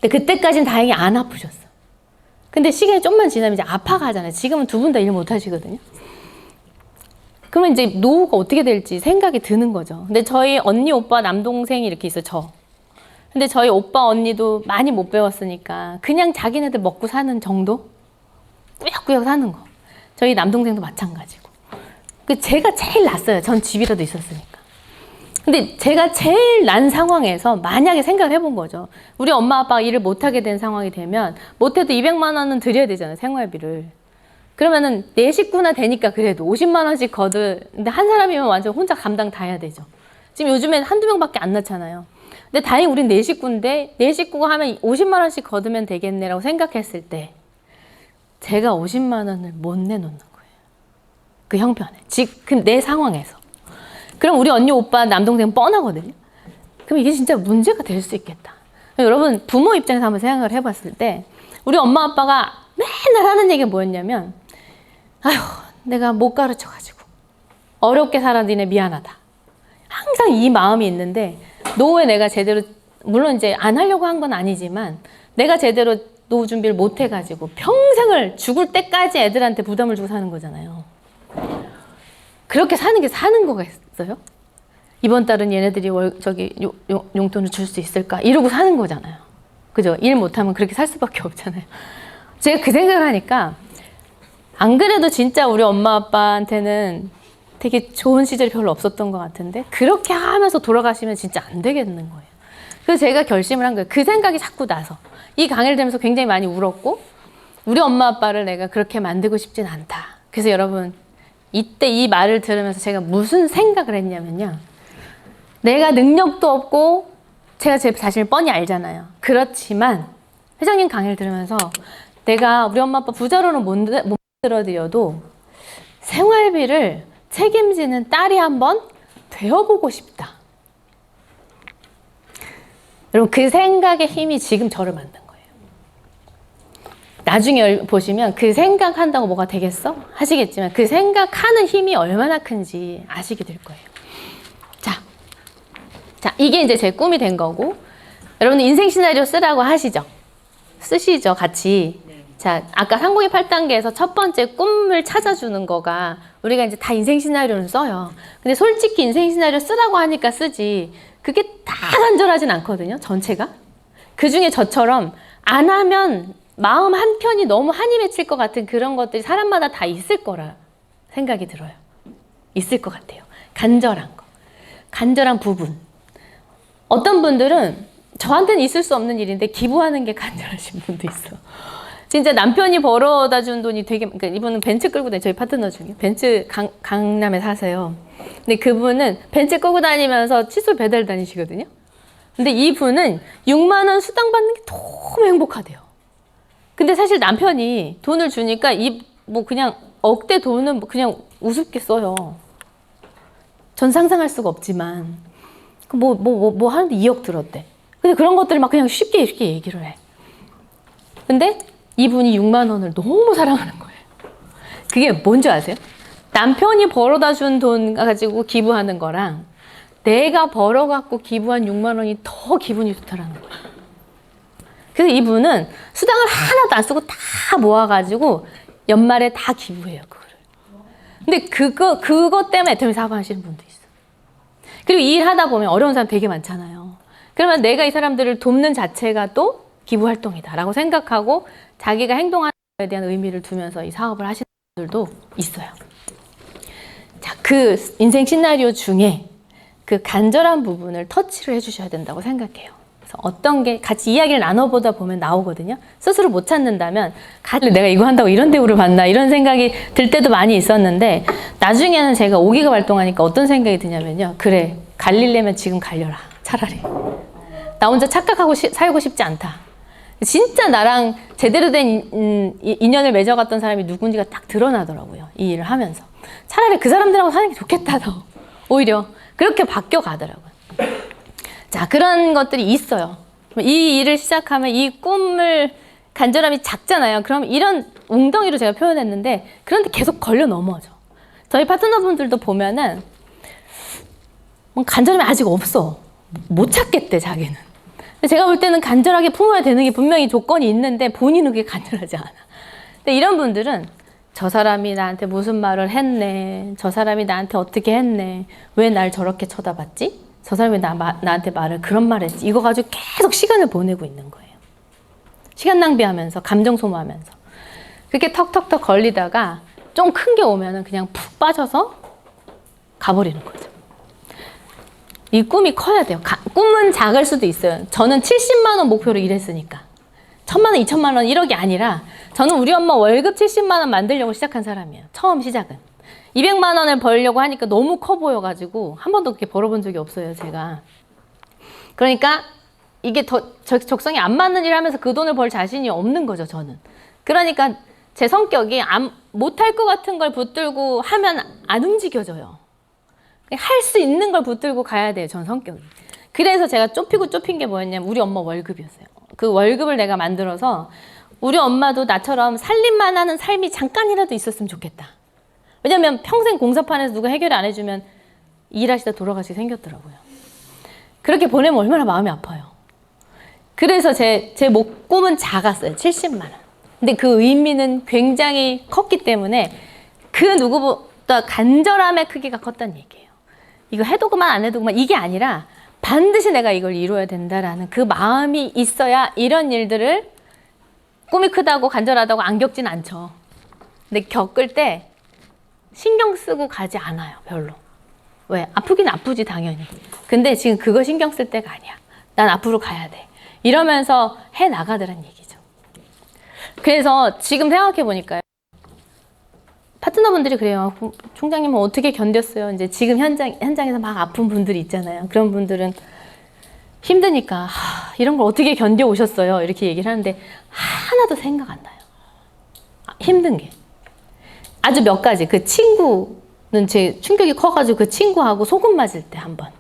근데 그때까지는 다행히 안 아프셨어. 근데 시간이 좀만 지나면 이제 아파가잖아요. 지금은 두 분 다 일 못 하시거든요. 그러면 이제 노후가 어떻게 될지 생각이 드는 거죠. 근데 저희 언니, 오빠, 남동생이 이렇게 있어요, 저. 근데 저희 오빠, 언니도 많이 못 배웠으니까 그냥 자기네들 먹고 사는 정도? 꾸역꾸역 사는 거. 저희 남동생도 마찬가지고. 제가 제일 낫어요. 전 집이라도 있었으니까. 근데 제가 제일 난 상황에서 만약에 생각을 해본 거죠. 우리 엄마 아빠가 일을 못하게 된 상황이 되면 못해도 200만 원은 드려야 되잖아요, 생활비를. 그러면은 내 식구나 되니까 그래도 50만 원씩 근데 한 사람이면 완전 혼자 감당 다 해야 되죠. 지금 요즘엔 한두 명밖에 안 낳잖아요. 근데 다행히 우린 네 식구인데 네 식구가 하면 50만 원씩 거두면 되겠네라고 생각했을 때 제가 50만 원을 못 내놓는 거예요. 그 형편에. 지금 내 상황에서. 그럼 우리 언니, 오빠, 남동생 뻔하거든요. 그럼 이게 진짜 문제가 될 수 있겠다. 여러분 부모 입장에서 한번 생각을 해봤을 때 우리 엄마 아빠가 맨날 하는 얘기가 뭐였냐면 아휴 내가 못 가르쳐가지고 어렵게 살아 니네 미안하다. 항상 이 마음이 있는데 노후에 내가 제대로 물론 이제 안 하려고 한 건 아니지만 내가 제대로 노후 준비를 못 해가지고 평생을 죽을 때까지 애들한테 부담을 주고 사는 거잖아요. 그렇게 사는 게 사는 거겠어요? 이번 달은 얘네들이 용돈을 줄 수 있을까? 이러고 사는 거잖아요. 그죠? 일 못하면 그렇게 살 수밖에 없잖아요. 제가 그 생각을 하니까 안 그래도 진짜 우리 엄마 아빠한테는 되게 좋은 시절이 별로 없었던 것 같은데 그렇게 하면서 돌아가시면 진짜 안 되겠는 거예요. 그래서 제가 결심을 한 거예요. 그 생각이 자꾸 나서 이 강의를 들으면서 굉장히 많이 울었고 우리 엄마 아빠를 내가 그렇게 만들고 싶진 않다. 그래서 여러분 이때 이 말을 들으면서 제가 무슨 생각을 했냐면요. 내가 능력도 없고 제가 제 자신을 뻔히 알잖아요. 그렇지만 회장님 강의를 들으면서 내가 우리 엄마 아빠 부자로는 못 만들어드려도 생활비를 책임지는 딸이 한번 되어보고 싶다. 여러분 그 생각의 힘이 지금 저를 만든 거예요. 나중에 보시면 그 생각한다고 뭐가 되겠어? 하시겠지만 그 생각하는 힘이 얼마나 큰지 아시게 될 거예요. 자, 이게 이제 제 꿈이 된 거고 여러분 인생 시나리오 쓰라고 하시죠? 쓰시죠, 같이. 자, 아까 상공의 8단계에서 첫 번째 꿈을 찾아주는 거가 우리가 이제 다 인생 시나리오는 써요. 근데 솔직히 인생 시나리오 쓰라고 하니까 쓰지 그게 다 간절하진 않거든요, 전체가. 그 중에 저처럼 안 하면 마음 한편이 너무 한이 맺힐 것 같은 그런 것들이 사람마다 다 있을 거라 생각이 들어요. 있을 것 같아요. 간절한 거. 간절한 부분. 어떤 분들은 저한테는 있을 수 없는 일인데 기부하는 게 간절하신 분도 있어. 진짜 남편이 벌어다 준 돈이 되게, 그러니까 이분은 벤츠 끌고 다니, 저희 파트너 중에. 벤츠 강남에 사세요. 근데 그분은 벤츠 끌고 다니면서 칫솔 배달 다니시거든요. 근데 이분은 6만 원 수당 받는 게 너무 행복하대요. 근데 사실 남편이 돈을 주니까 뭐 그냥 억대 돈은 그냥 우습게 써요. 전 상상할 수가 없지만. 뭐 하는데 2억 들었대. 근데 그런 것들을 막 그냥 쉽게 얘기를 해. 근데 이분이 6만 원을 너무 사랑하는 거예요. 그게 뭔지 아세요? 남편이 벌어다 준 돈 가지고 기부하는 거랑 내가 벌어갖고 기부한 6만 원이 더 기분이 좋다라는 거예요. 그래서 이분은 수당을 하나도 안 쓰고 다 모아가지고 연말에 다 기부해요, 그거를. 근데 그거 때문에 애터미 사업하시는 분도 있어요. 그리고 이 일 하다 보면 어려운 사람 되게 많잖아요. 그러면 내가 이 사람들을 돕는 자체가 또 기부 활동이다라고 생각하고 자기가 행동하는 것에 대한 의미를 두면서 이 사업을 하시는 분들도 있어요. 자, 그 인생 시나리오 중에 그 간절한 부분을 터치를 해주셔야 된다고 생각해요. 그래서 어떤 게 같이 이야기를 나눠보다 보면 나오거든요. 스스로 못 찾는다면 내가 이거 한다고 이런 대우를 받나 이런 생각이 들 때도 많이 있었는데 나중에는 제가 5기가 활동하니까 어떤 생각이 드냐면요. 그래, 갈리려면 지금 갈려라. 차라리. 나 혼자 착각하고 살고 싶지 않다. 진짜 나랑 제대로 된 인연을 맺어갔던 사람이 누군지가 딱 드러나더라고요. 이 일을 하면서. 차라리 그 사람들하고 사는 게 좋겠다, 더. 오히려 그렇게 바뀌어 가더라고요. 자, 그런 것들이 있어요. 이 일을 시작하면 이 꿈을 간절함이 작잖아요. 그럼 이런 웅덩이로 제가 표현했는데 그런데 계속 걸려 넘어져. 저희 파트너분들도 보면은 간절함이 아직 없어. 못 찾겠대, 자기는. 제가 볼 때는 간절하게 품어야 되는 게 분명히 조건이 있는데 본인은 그게 간절하지 않아. 근데 이런 분들은 저 사람이 나한테 무슨 말을 했네. 저 사람이 나한테 어떻게 했네. 왜 날 저렇게 쳐다봤지? 저 사람이 나한테 말을 그런 말 했지. 이거 가지고 계속 시간을 보내고 있는 거예요. 시간 낭비하면서, 감정 소모하면서. 그렇게 턱턱턱 걸리다가 좀 큰 게 오면은 그냥 푹 빠져서 가버리는 거죠. 이 꿈이 커야 돼요. 꿈은 작을 수도 있어요. 저는 70만 원 목표로 일했으니까. 1,000만 원, 2,000만 원 1억이 아니라 저는 우리 엄마 월급 70만 원 만들려고 시작한 사람이에요. 처음 시작은. 200만 원을 벌려고 하니까 너무 커 보여가지고 한 번도 그렇게 벌어본 적이 없어요, 제가. 그러니까 이게 더 적성이 안 맞는 일을 하면서 그 돈을 벌 자신이 없는 거죠, 저는. 그러니까 제 성격이 못할 것 같은 걸 붙들고 하면 안 움직여져요. 할 수 있는 걸 붙들고 가야 돼요, 전 성격이. 그래서 제가 좁힌 게 뭐였냐면 우리 엄마 월급이었어요. 그 월급을 내가 만들어서 우리 엄마도 나처럼 살림만 하는 삶이 잠깐이라도 있었으면 좋겠다. 왜냐면 평생 공사판에서 누가 해결 안 해주면 일하시다 돌아가시게 생겼더라고요. 그렇게 보내면 얼마나 마음이 아파요. 그래서 제 꿈은 작았어요. 70만 원. 근데 그 의미는 굉장히 컸기 때문에 그 누구보다 간절함의 크기가 컸다는 얘기예요. 이거 해도 그만 안 해도 그만 이게 아니라 반드시 내가 이걸 이루어야 된다라는 그 마음이 있어야 이런 일들을 꿈이 크다고 간절하다고 안 겪진 않죠. 근데 겪을 때 신경 쓰고 가지 않아요, 별로. 왜? 아프긴 아프지, 당연히. 근데 지금 그거 신경 쓸 때가 아니야. 난 앞으로 가야 돼. 이러면서 해 나가더란 얘기죠. 그래서 지금 생각해 보니까요. 파트너분들이 그래요. 총장님은 어떻게 견뎠어요? 이제 지금 현장에서 막 아픈 분들이 있잖아요. 그런 분들은 힘드니까 이런 걸 어떻게 견뎌 오셨어요? 이렇게 얘기를 하는데 하나도 생각 안 나요. 힘든 게. 아주 몇 가지. 그 친구는 제 충격이 커가지고 그 친구하고 소금 맞을 때 한 번.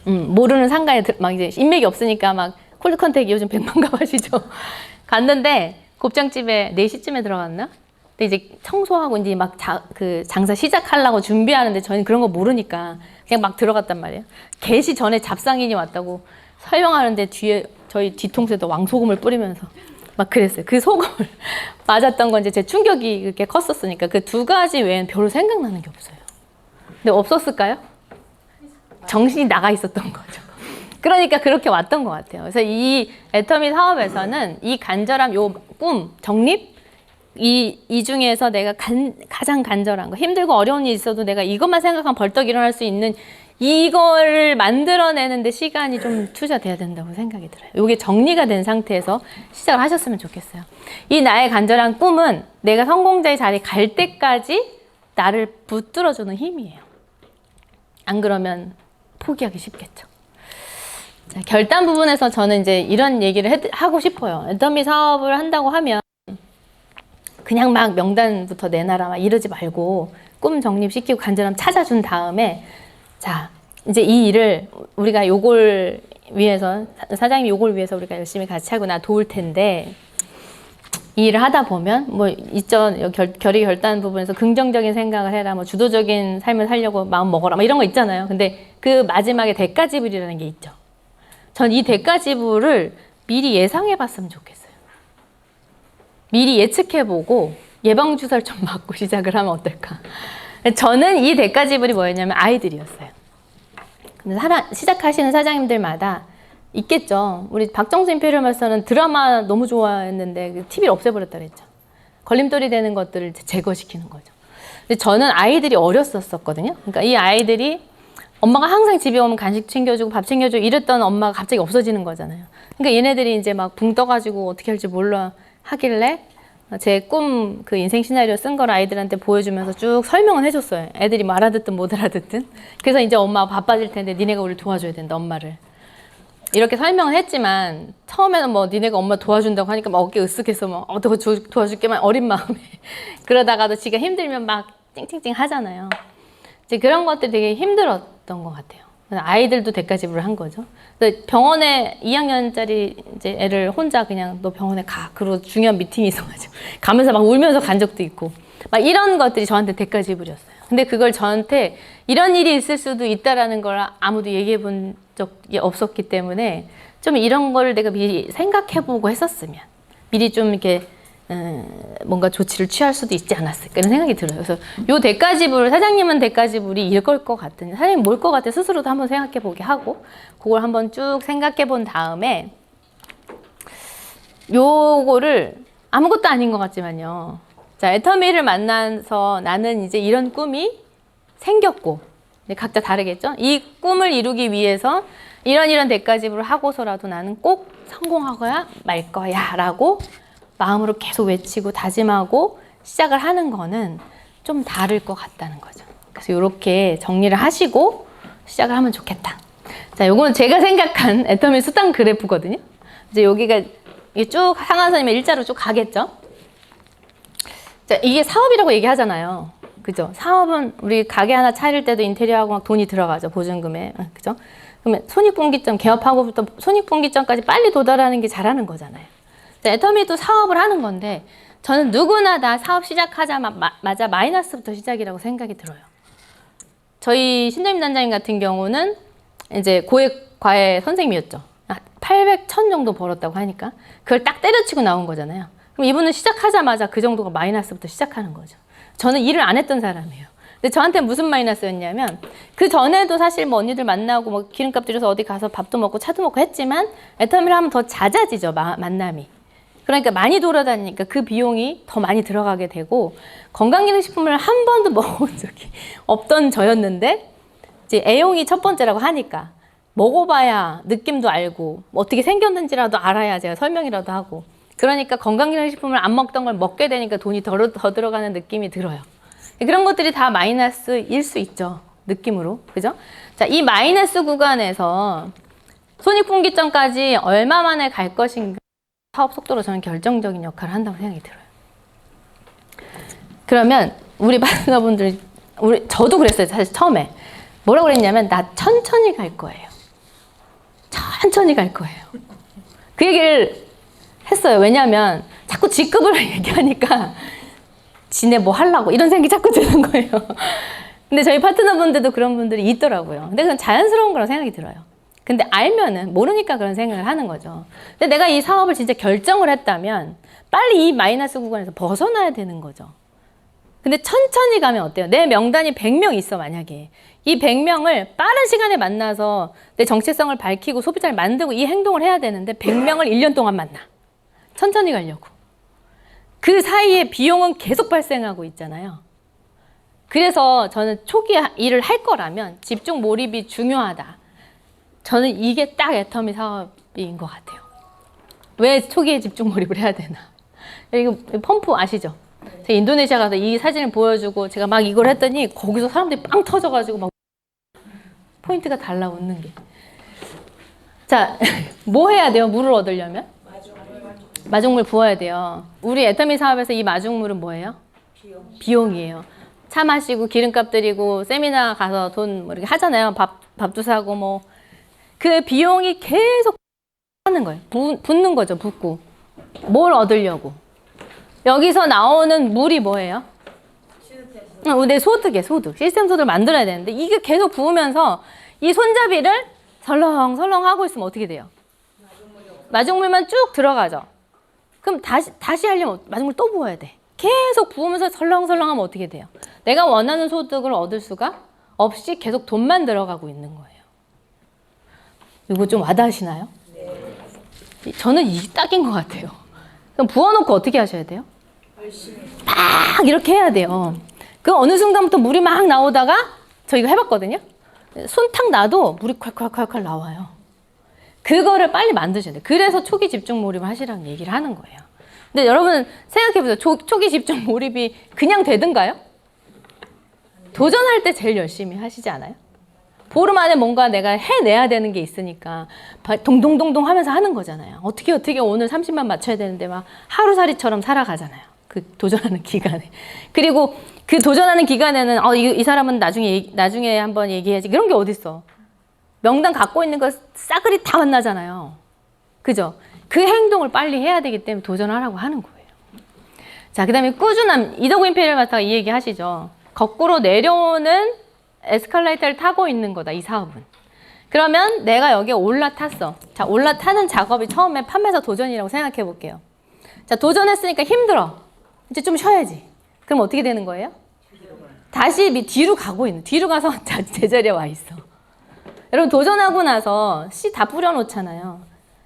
모르는 상가에 막 이제 인맥이 없으니까 막 콜드 컨택이 요즘 100만 가하시죠. 갔는데 곱창집에 4시쯤에 들어갔나? 근데 이제 청소하고 이제 막 그 장사 시작하려고 준비하는데 저희는 그런 거 모르니까 그냥 막 들어갔단 말이에요. 개시 전에 잡상인이 왔다고 설명하는데 뒤에 저희 뒤통수에도 왕소금을 뿌리면서 막 그랬어요. 그 소금을 맞았던 건 이제 제 충격이 그렇게 컸었으니까 그 두 가지 외엔 별로 생각나는 게 없어요. 근데 없었을까요? 정신이 나가 있었던 거죠. 그러니까 그렇게 왔던 것 같아요. 그래서 이 애터미 사업에서는 이 간절함, 요 꿈, 정립, 이 중에서 내가 가장 간절한 거, 힘들고 어려운 일이 있어도 내가 이것만 생각하면 벌떡 일어날 수 있는 이걸 만들어내는데 시간이 좀 투자돼야 된다고 생각이 들어요. 이게 정리가 된 상태에서 시작을 하셨으면 좋겠어요. 이 나의 간절한 꿈은 내가 성공자의 자리에 갈 때까지 나를 붙들어주는 힘이에요. 안 그러면 포기하기 쉽겠죠. 자, 결단 부분에서 저는 이제 이런 얘기를 하고 싶어요. 애터미 사업을 한다고 하면 그냥 막 명단부터 내놔라 막 이러지 말고 꿈 정립시키고 간절함 찾아준 다음에 자, 이제 이 일을 우리가 요걸 위해서 사장님이 요걸 위해서 우리가 열심히 같이 하고 나 도울 텐데 이 일을 하다 보면 뭐 있죠. 결의 결단 부분에서 긍정적인 생각을 해라. 뭐 주도적인 삶을 살려고 마음 먹어라. 뭐 이런 거 있잖아요. 근데 그 마지막에 대가 지불이라는 게 있죠. 전 이 대가 지불을 미리 예상해 봤으면 좋겠어요. 미리 예측해 보고 예방 주사를 좀 맞고 시작을 하면 어떨까? 저는 이 대가 지불이 뭐였냐면 아이들이었어요. 근데 시작하시는 사장님들마다 있겠죠. 우리 박정수 임페리얼마스터는 드라마 너무 좋아했는데 TV를 없애버렸다 그랬죠. 걸림돌이 되는 것들을 제거시키는 거죠. 근데 저는 아이들이 어렸었거든요. 그러니까 이 아이들이 엄마가 항상 집에 오면 간식 챙겨주고 밥 챙겨주고 이랬던 엄마가 갑자기 없어지는 거잖아요. 그러니까 얘네들이 이제 막 붕 떠가지고 어떻게 할지 몰라 하길래 제 꿈 그 인생 시나리오 쓴 걸 아이들한테 보여주면서 쭉 설명을 해줬어요. 애들이 뭐 알아듣든 못 알아듣든. 그래서 이제 엄마가 바빠질 텐데 니네가 우리 도와줘야 된다, 엄마를. 이렇게 설명을 했지만 처음에는 뭐 니네가 엄마 도와준다고 하니까 막 어깨 으쓱해서 막 어떻게 도와줄게만 어린 마음에 그러다가도 지가 힘들면 막 찡찡찡 하잖아요. 이제 그런 것들이 되게 힘들었던 것 같아요. 아이들도 대가 지불을 한 거죠. 병원에 2학년짜리 이제 애를 혼자 그냥 너 병원에 가. 그리고 중요한 미팅이 있어가지고 가면서 막 울면서 간 적도 있고 막 이런 것들이 저한테 대가 지불이었어요. 근데 그걸 저한테 이런 일이 있을 수도 있다라는 걸 아무도 얘기해 본 적이 없었기 때문에 좀 이런 걸 내가 미리 생각해 보고 했었으면 미리 좀 이렇게 뭔가 조치를 취할 수도 있지 않았을까 이런 생각이 들어요. 그래서 요 대가 지불, 사장님은 대가 지불이 이걸 것 같으니 사장님 뭘 것 같아 스스로도 한번 생각해 보게 하고 그걸 한번 쭉 생각해 본 다음에 요거를 아무것도 아닌 것 같지만요. 자, 애터미를 만나서 나는 이제 이런 꿈이 생겼고 각자 다르겠죠? 이 꿈을 이루기 위해서 이런 대가 지불을 하고서라도 나는 꼭 성공하거야 말 거야 라고 마음으로 계속 외치고 다짐하고 시작을 하는 거는 좀 다를 것 같다는 거죠. 그래서 이렇게 정리를 하시고 시작을 하면 좋겠다. 자, 요거는 제가 생각한 애터미 수단 그래프거든요. 이제 여기가 이게 쭉 상한선이면 일자로 쭉 가겠죠. 자, 이게 사업이라고 얘기하잖아요. 그죠? 사업은 우리 가게 하나 차릴 때도 인테리어하고 막 돈이 들어가죠. 보증금에. 그죠? 그러면 손익분기점, 개업하고부터 손익분기점까지 빨리 도달하는 게 잘하는 거잖아요. 애터미도 사업을 하는 건데 저는 누구나 다 사업 시작하자마자 마이너스부터 시작이라고 생각이 들어요. 저희 신도임 단장님 같은 경우는 이제 고액 과외 선생님이었죠. 800, 1000 정도 벌었다고 하니까 그걸 딱 때려치고 나온 거잖아요. 그럼 이분은 시작하자마자 그 정도가 마이너스부터 시작하는 거죠. 저는 일을 안 했던 사람이에요. 근데 저한테 무슨 마이너스였냐면 그 전에도 사실 뭐 언니들 만나고 뭐 기름값 들여서 어디 가서 밥도 먹고 차도 먹고 했지만 애터미를 하면 더 잦아지죠, 만남이. 그러니까 많이 돌아다니니까 그 비용이 더 많이 들어가게 되고 건강기능식품을 한 번도 먹어본 적이 없던 저였는데 이제 애용이 첫 번째라고 하니까 먹어봐야 느낌도 알고 뭐 어떻게 생겼는지라도 알아야 제가 설명이라도 하고 그러니까 건강기능식품을 안 먹던 걸 먹게 되니까 돈이 더 들어가는 느낌이 들어요. 그런 것들이 다 마이너스일 수 있죠. 느낌으로. 그죠? 자, 이 마이너스 구간에서 손익분기점까지 얼마 만에 갈 것인가 사업 속도로 저는 결정적인 역할을 한다고 생각이 들어요. 그러면 우리 파트너분들, 저도 그랬어요. 사실 처음에. 뭐라고 그랬냐면 나 천천히 갈 거예요. 천천히 갈 거예요. 그 얘기를 했어요. 왜냐하면 자꾸 직급을 얘기하니까 지네 뭐 하려고 이런 생각이 자꾸 드는 거예요. 근데 저희 파트너분들도 그런 분들이 있더라고요. 근데 그건 자연스러운 거라고 생각이 들어요. 근데 알면은 모르니까 그런 생각을 하는 거죠. 근데 내가 이 사업을 진짜 결정을 했다면 빨리 이 마이너스 구간에서 벗어나야 되는 거죠. 근데 천천히 가면 어때요? 내 명단이 100명 있어 만약에. 이 100명을 빠른 시간에 만나서 내 정체성을 밝히고 소비자를 만들고 이 행동을 해야 되는데 100명을 1년 동안 만나. 천천히 가려고. 그 사이에 비용은 계속 발생하고 있잖아요. 그래서 저는 초기 일을 할 거라면 집중 몰입이 중요하다. 저는 이게 딱 애터미 사업인 것 같아요. 왜 초기에 집중 몰입을 해야 되나. 이거 펌프 아시죠? 제가 인도네시아 가서 이 사진을 보여주고 제가 막 이걸 했더니 거기서 사람들이 빵 터져가지고 막 포인트가 달라붙는 게. 자, 뭐 해야 돼요? 물을 얻으려면? 마중물 부어야 돼요. 우리 애터미 사업에서 이 마중물은 뭐예요? 비용이에요. 차 마시고 기름값 들이고 세미나 가서 돈 뭐 이렇게 하잖아요. 밥도 사고 뭐. 그 비용이 계속 하는 거예요. 붓는 거죠. 붓고. 뭘 얻으려고. 여기서 나오는 물이 뭐예요? 내 소득이에요. 소득. 시스템 소득을 만들어야 되는데 이게 계속 부으면서 이 손잡이를 설렁설렁 하고 있으면 어떻게 돼요? 마중물만 쭉 들어가죠. 그럼 다시 하려면 마중물 또 부어야 돼. 계속 부으면서 설렁설렁 하면 어떻게 돼요? 내가 원하는 소득을 얻을 수가 없이 계속 돈만 들어가고 있는 거예요. 이거 좀 와닿으시나요? 저는 이게 딱인 것 같아요. 그럼 부어놓고 어떻게 하셔야 돼요? 막 이렇게 해야 돼요. 그 어느 순간부터 물이 막 나오다가 저 이거 해봤거든요. 손 탁 놔도 물이 콸콸콸콸 나와요. 그거를 빨리 만드셔야 돼요. 그래서 초기 집중 몰입을 하시라는 얘기를 하는 거예요. 근데 여러분 생각해보세요. 초기 집중 몰입이 그냥 되든가요? 도전할 때 제일 열심히 하시지 않아요? 보름 안에 뭔가 내가 해내야 되는 게 있으니까 동동동동 하면서 하는 거잖아요. 어떻게 오늘 30만 맞춰야 되는데 막 하루살이처럼 살아가잖아요. 그 도전하는 기간에. 그리고 그 도전하는 기간에는 이 사람은 나중에 한번 얘기해야지. 그런 게 어딨어. 명단 갖고 있는 거 싸그리 다 만나잖아요. 그죠? 그 행동을 빨리 해야 되기 때문에 도전하라고 하는 거예요. 자, 그 다음에 꾸준함. 이더구 임페리얼 마스터가 이 얘기 하시죠. 거꾸로 내려오는 에스컬레이터를 타고 있는 거다, 이 사업은. 그러면 내가 여기에 올라탔어. 자, 올라타는 작업이 처음에 판매사 도전이라고 생각해 볼게요. 자, 도전했으니까 힘들어. 이제 좀 쉬어야지. 그럼 어떻게 되는 거예요? 다시 뒤로 가고 있는, 뒤로 가서 제자리에 와 있어. 여러분, 도전하고 나서 씨 다 뿌려놓잖아요.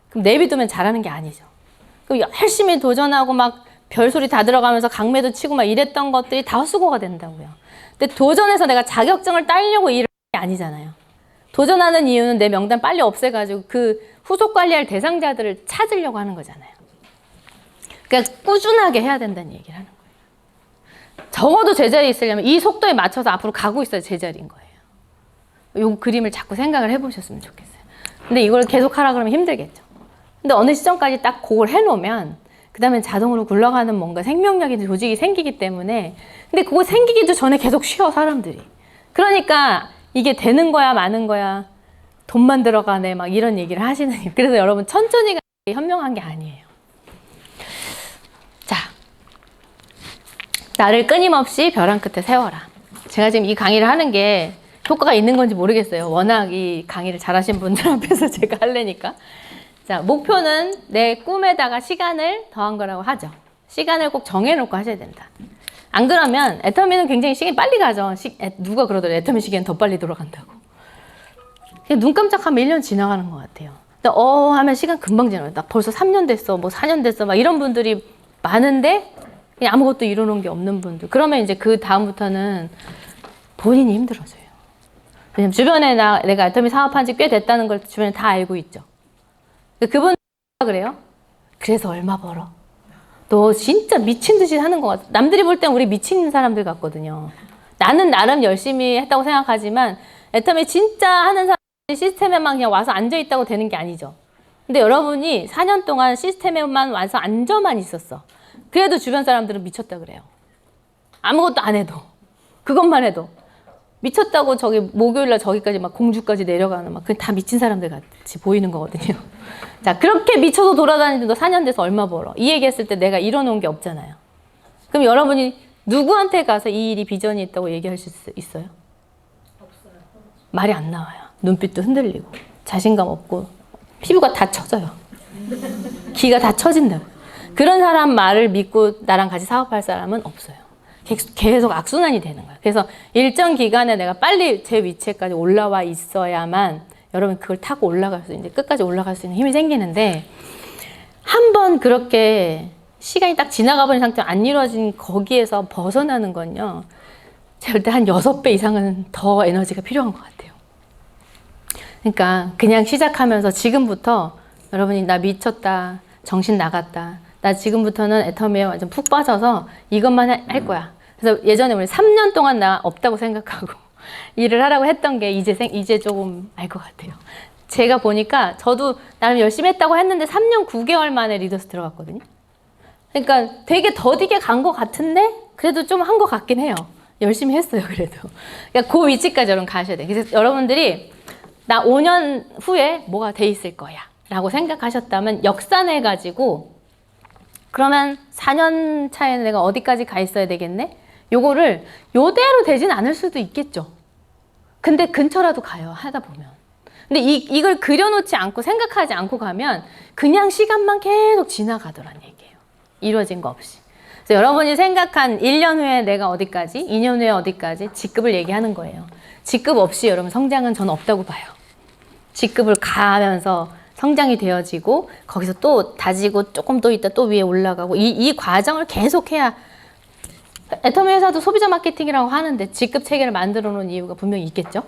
그럼 내비두면 잘하는 게 아니죠. 그럼 열심히 도전하고 막 별소리 다 들어가면서 강매도 치고 막 이랬던 것들이 다 헛수고가 된다고요. 근데 도전해서 내가 자격증을 따려고 일을 하는 게 아니잖아요. 도전하는 이유는 내 명단 빨리 없애가지고 그 후속 관리할 대상자들을 찾으려고 하는 거잖아요. 그러니까 꾸준하게 해야 된다는 얘기를 하는 거예요. 적어도 제자리에 있으려면 이 속도에 맞춰서 앞으로 가고 있어야 제자리인 거예요. 이 그림을 자꾸 생각을 해보셨으면 좋겠어요. 근데 이걸 계속 하라 그러면 힘들겠죠. 근데 어느 시점까지 딱 그걸 해놓으면 그 다음에 자동으로 굴러가는 뭔가 생명력이 조직이 생기기 때문에 근데 그거 생기기도 전에 계속 쉬어 사람들이. 그러니까 이게 되는 거야 마는 거야 돈만 들어가네 막 이런 얘기를 하시는. 그래서 여러분 천천히 가는 게 현명한 게 아니에요. 자, 나를 끊임없이 벼랑 끝에 세워라. 제가 지금 이 강의를 하는 게 효과가 있는 건지 모르겠어요. 워낙 이 강의를 잘하신 분들 앞에서 제가 하려니까. 자, 목표는 내 꿈에다가 시간을 더한 거라고 하죠. 시간을 꼭 정해놓고 하셔야 된다. 안 그러면 애터미는 굉장히 시간이 빨리 가죠. 누가 그러더라고요. 애터미 시계는 더 빨리 돌아간다고. 그냥 눈 깜짝하면 1년 지나가는 것 같아요. 근데 하면 시간 금방 지나가요. 나 벌써 3년 됐어, 뭐 4년 됐어, 막 이런 분들이 많은데 그냥 아무것도 이뤄놓은 게 없는 분들. 그러면 이제 그 다음부터는 본인이 힘들어져요. 왜냐면 주변에 내가 애터미 사업한 지 꽤 됐다는 걸 주변에 다 알고 있죠. 그분 그래요? 그래서 얼마 벌어? 너 진짜 미친 듯이 하는 것 같아. 남들이 볼 땐 우리 미친 사람들 같거든요. 나는 나름 열심히 했다고 생각하지만 애터미 진짜 하는 사람이 시스템에만 그냥 와서 앉아있다고 되는 게 아니죠. 근데 여러분이 4년 동안 시스템에만 와서 앉아만 있었어. 그래도 주변 사람들은 미쳤다 그래요. 아무것도 안 해도. 그것만 해도. 미쳤다고 저기 목요일날 저기까지 막 공주까지 내려가는 막 그냥 다 미친 사람들 같이 보이는 거거든요. 자, 그렇게 미쳐서 돌아다니는데 너 4년 돼서 얼마 벌어? 이 얘기했을 때 내가 이뤄놓은 게 없잖아요. 그럼 여러분이 누구한테 가서 이 일이 비전이 있다고 얘기할 수 있어요? 없어요. 말이 안 나와요. 눈빛도 흔들리고 자신감 없고 피부가 다 처져요. 기가 다 처진다고. 그런 사람 말을 믿고 나랑 같이 사업할 사람은 없어요. 계속 악순환이 되는 거예요. 그래서 일정 기간에 내가 빨리 제 위치에까지 올라와 있어야만 여러분 그걸 타고 올라갈 수 이제 끝까지 올라갈 수 있는 힘이 생기는데 한번 그렇게 시간이 딱 지나가 버린 상태로 안 이루어진 거기에서 벗어나는 건요. 절대 한 6배 이상은 더 에너지가 필요한 것 같아요. 그러니까 그냥 시작하면서 지금부터 여러분이 나 미쳤다, 정신 나갔다, 나 지금부터는 애터미에 완전 푹 빠져서 이것만 할 거야. 그래서 예전에 우리 3년 동안 나 없다고 생각하고 일을 하라고 했던 게 이제 조금 알 것 같아요. 제가 보니까 저도 나름 열심히 했다고 했는데 3년 9개월 만에 리더스 들어갔거든요. 그러니까 되게 더디게 간 것 같은데 그래도 좀 한 것 같긴 해요. 열심히 했어요, 그래도. 그러니까 그 위치까지 여러분 가셔야 돼요. 그래서 여러분들이 나 5년 후에 뭐가 돼 있을 거야 라고 생각하셨다면 역산해가지고 그러면 4년 차에는 내가 어디까지 가 있어야 되겠네? 요거를 요대로 되진 않을 수도 있겠죠. 근데 근처라도 가요, 하다 보면. 근데 이걸 그려놓지 않고 생각하지 않고 가면 그냥 시간만 계속 지나가더란 얘기예요. 이루어진 거 없이. 그래서 여러분이 생각한 1년 후에 내가 어디까지, 2년 후에 어디까지 직급을 얘기하는 거예요. 직급 없이 여러분 성장은 저는 없다고 봐요. 직급을 가면서 성장이 되어지고 거기서 또 다지고 조금 또 있다 또 위에 올라가고 이 과정을 계속해야 애터미 회사도 소비자 마케팅이라고 하는데 직급 체계를 만들어 놓은 이유가 분명히 있겠죠.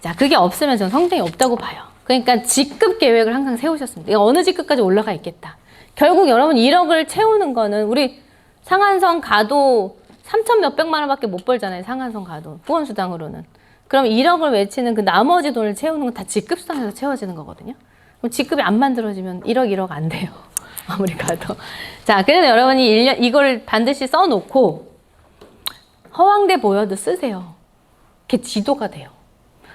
자, 그게 없으면 저는 성장이 없다고 봐요. 그러니까 직급 계획을 항상 세우셨습니다. 어느 직급까지 올라가 있겠다. 결국 여러분 1억을 채우는 거는 우리 상한선 가도 3천 몇백만 원밖에 못 벌잖아요. 상한선 가도 후원수당으로는. 그럼 1억을 외치는 그 나머지 돈을 채우는 건 다 직급상에서 채워지는 거거든요. 그럼 직급이 안 만들어지면 1억 안 돼요. 아무리 가도. 자, 그래서 여러분이 1년 이걸 반드시 써놓고 허황돼 보여도 쓰세요. 그게 지도가 돼요.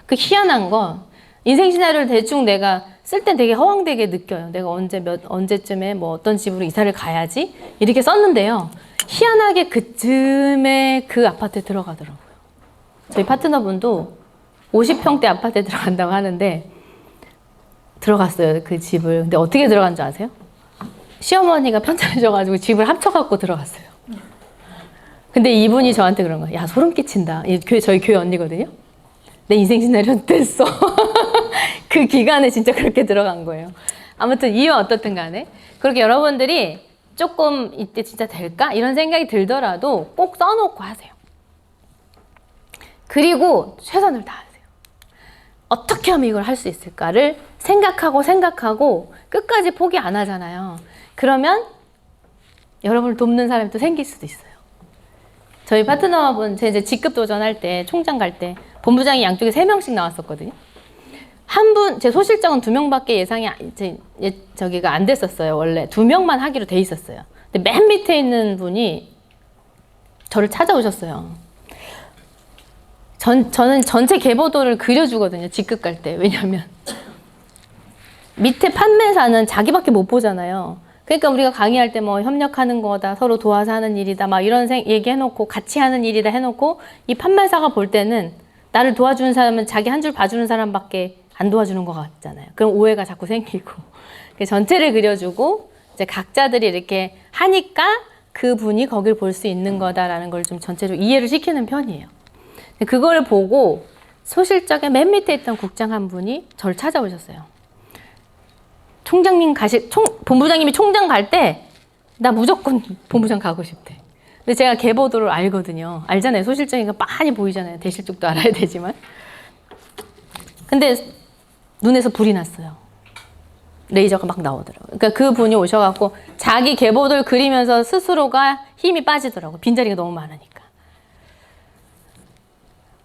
그 희한한 건 인생 시나리오를 대충 내가 쓸 땐 되게 허황되게 느껴요. 내가 언제쯤에 뭐 어떤 집으로 이사를 가야지 이렇게 썼는데요. 희한하게 그쯤에 그 아파트에 들어가더라고요. 저희 파트너분도 50평대 아파트에 들어간다고 하는데 들어갔어요, 그 집을. 근데 어떻게 들어간 줄 아세요? 시어머니가 편찮으셔가지고 집을 합쳐갖고 들어갔어요. 근데 이분이 저한테 그런 거예요. 야, 소름 끼친다. 저희 교회 언니거든요. 내 인생 시나리오 됐어. 그 기간에 진짜 그렇게 들어간 거예요. 아무튼 이유는 어떻든 간에 그렇게 여러분들이 조금 이때 진짜 될까? 이런 생각이 들더라도 꼭 써놓고 하세요. 그리고 최선을 다하세요. 어떻게 하면 이걸 할 수 있을까를 생각하고 끝까지 포기 안 하잖아요. 그러면 여러분을 돕는 사람이 또 생길 수도 있어요. 저희 파트너분, 제 이제 직급 도전할 때, 총장 갈 때, 본부장이 양쪽에 3명씩 나왔었거든요. 제 소실적은 2명밖에 예상이, 저기가 안 됐었어요. 원래 2명만 하기로 돼 있었어요. 근데 맨 밑에 있는 분이 저를 찾아오셨어요. 저는 전체 계보도를 그려주거든요. 직급 갈 때. 왜냐면 밑에 판매사는 자기밖에 못 보잖아요. 그러니까 우리가 강의할 때 뭐 협력하는 거다, 서로 도와서 하는 일이다, 막 이런 얘기 해놓고 같이 하는 일이다 해놓고 이 판매사가 볼 때는 나를 도와주는 사람은 자기 한 줄 봐주는 사람밖에 안 도와주는 것 같잖아요. 그럼 오해가 자꾸 생기고 전체를 그려주고 이제 각자들이 이렇게 하니까 그분이 거길 볼 수 있는 거다라는 걸 좀 전체로 이해를 시키는 편이에요. 그거를 보고 소실적에 맨 밑에 있던 국장 한 분이 저를 찾아오셨어요. 본부장님이 총장 갈 때 나 무조건 본부장 가고 싶대. 근데 제가 계보도를 알거든요. 알잖아요. 소실적인 거 빤히 보이잖아요. 대실적도 알아야 되지만. 근데 눈에서 불이 났어요. 레이저가 막 나오더라고요. 그러니까 그분이 오셔갖고 자기 계보도를 그리면서 스스로가 힘이 빠지더라고요. 빈자리가 너무 많으니까.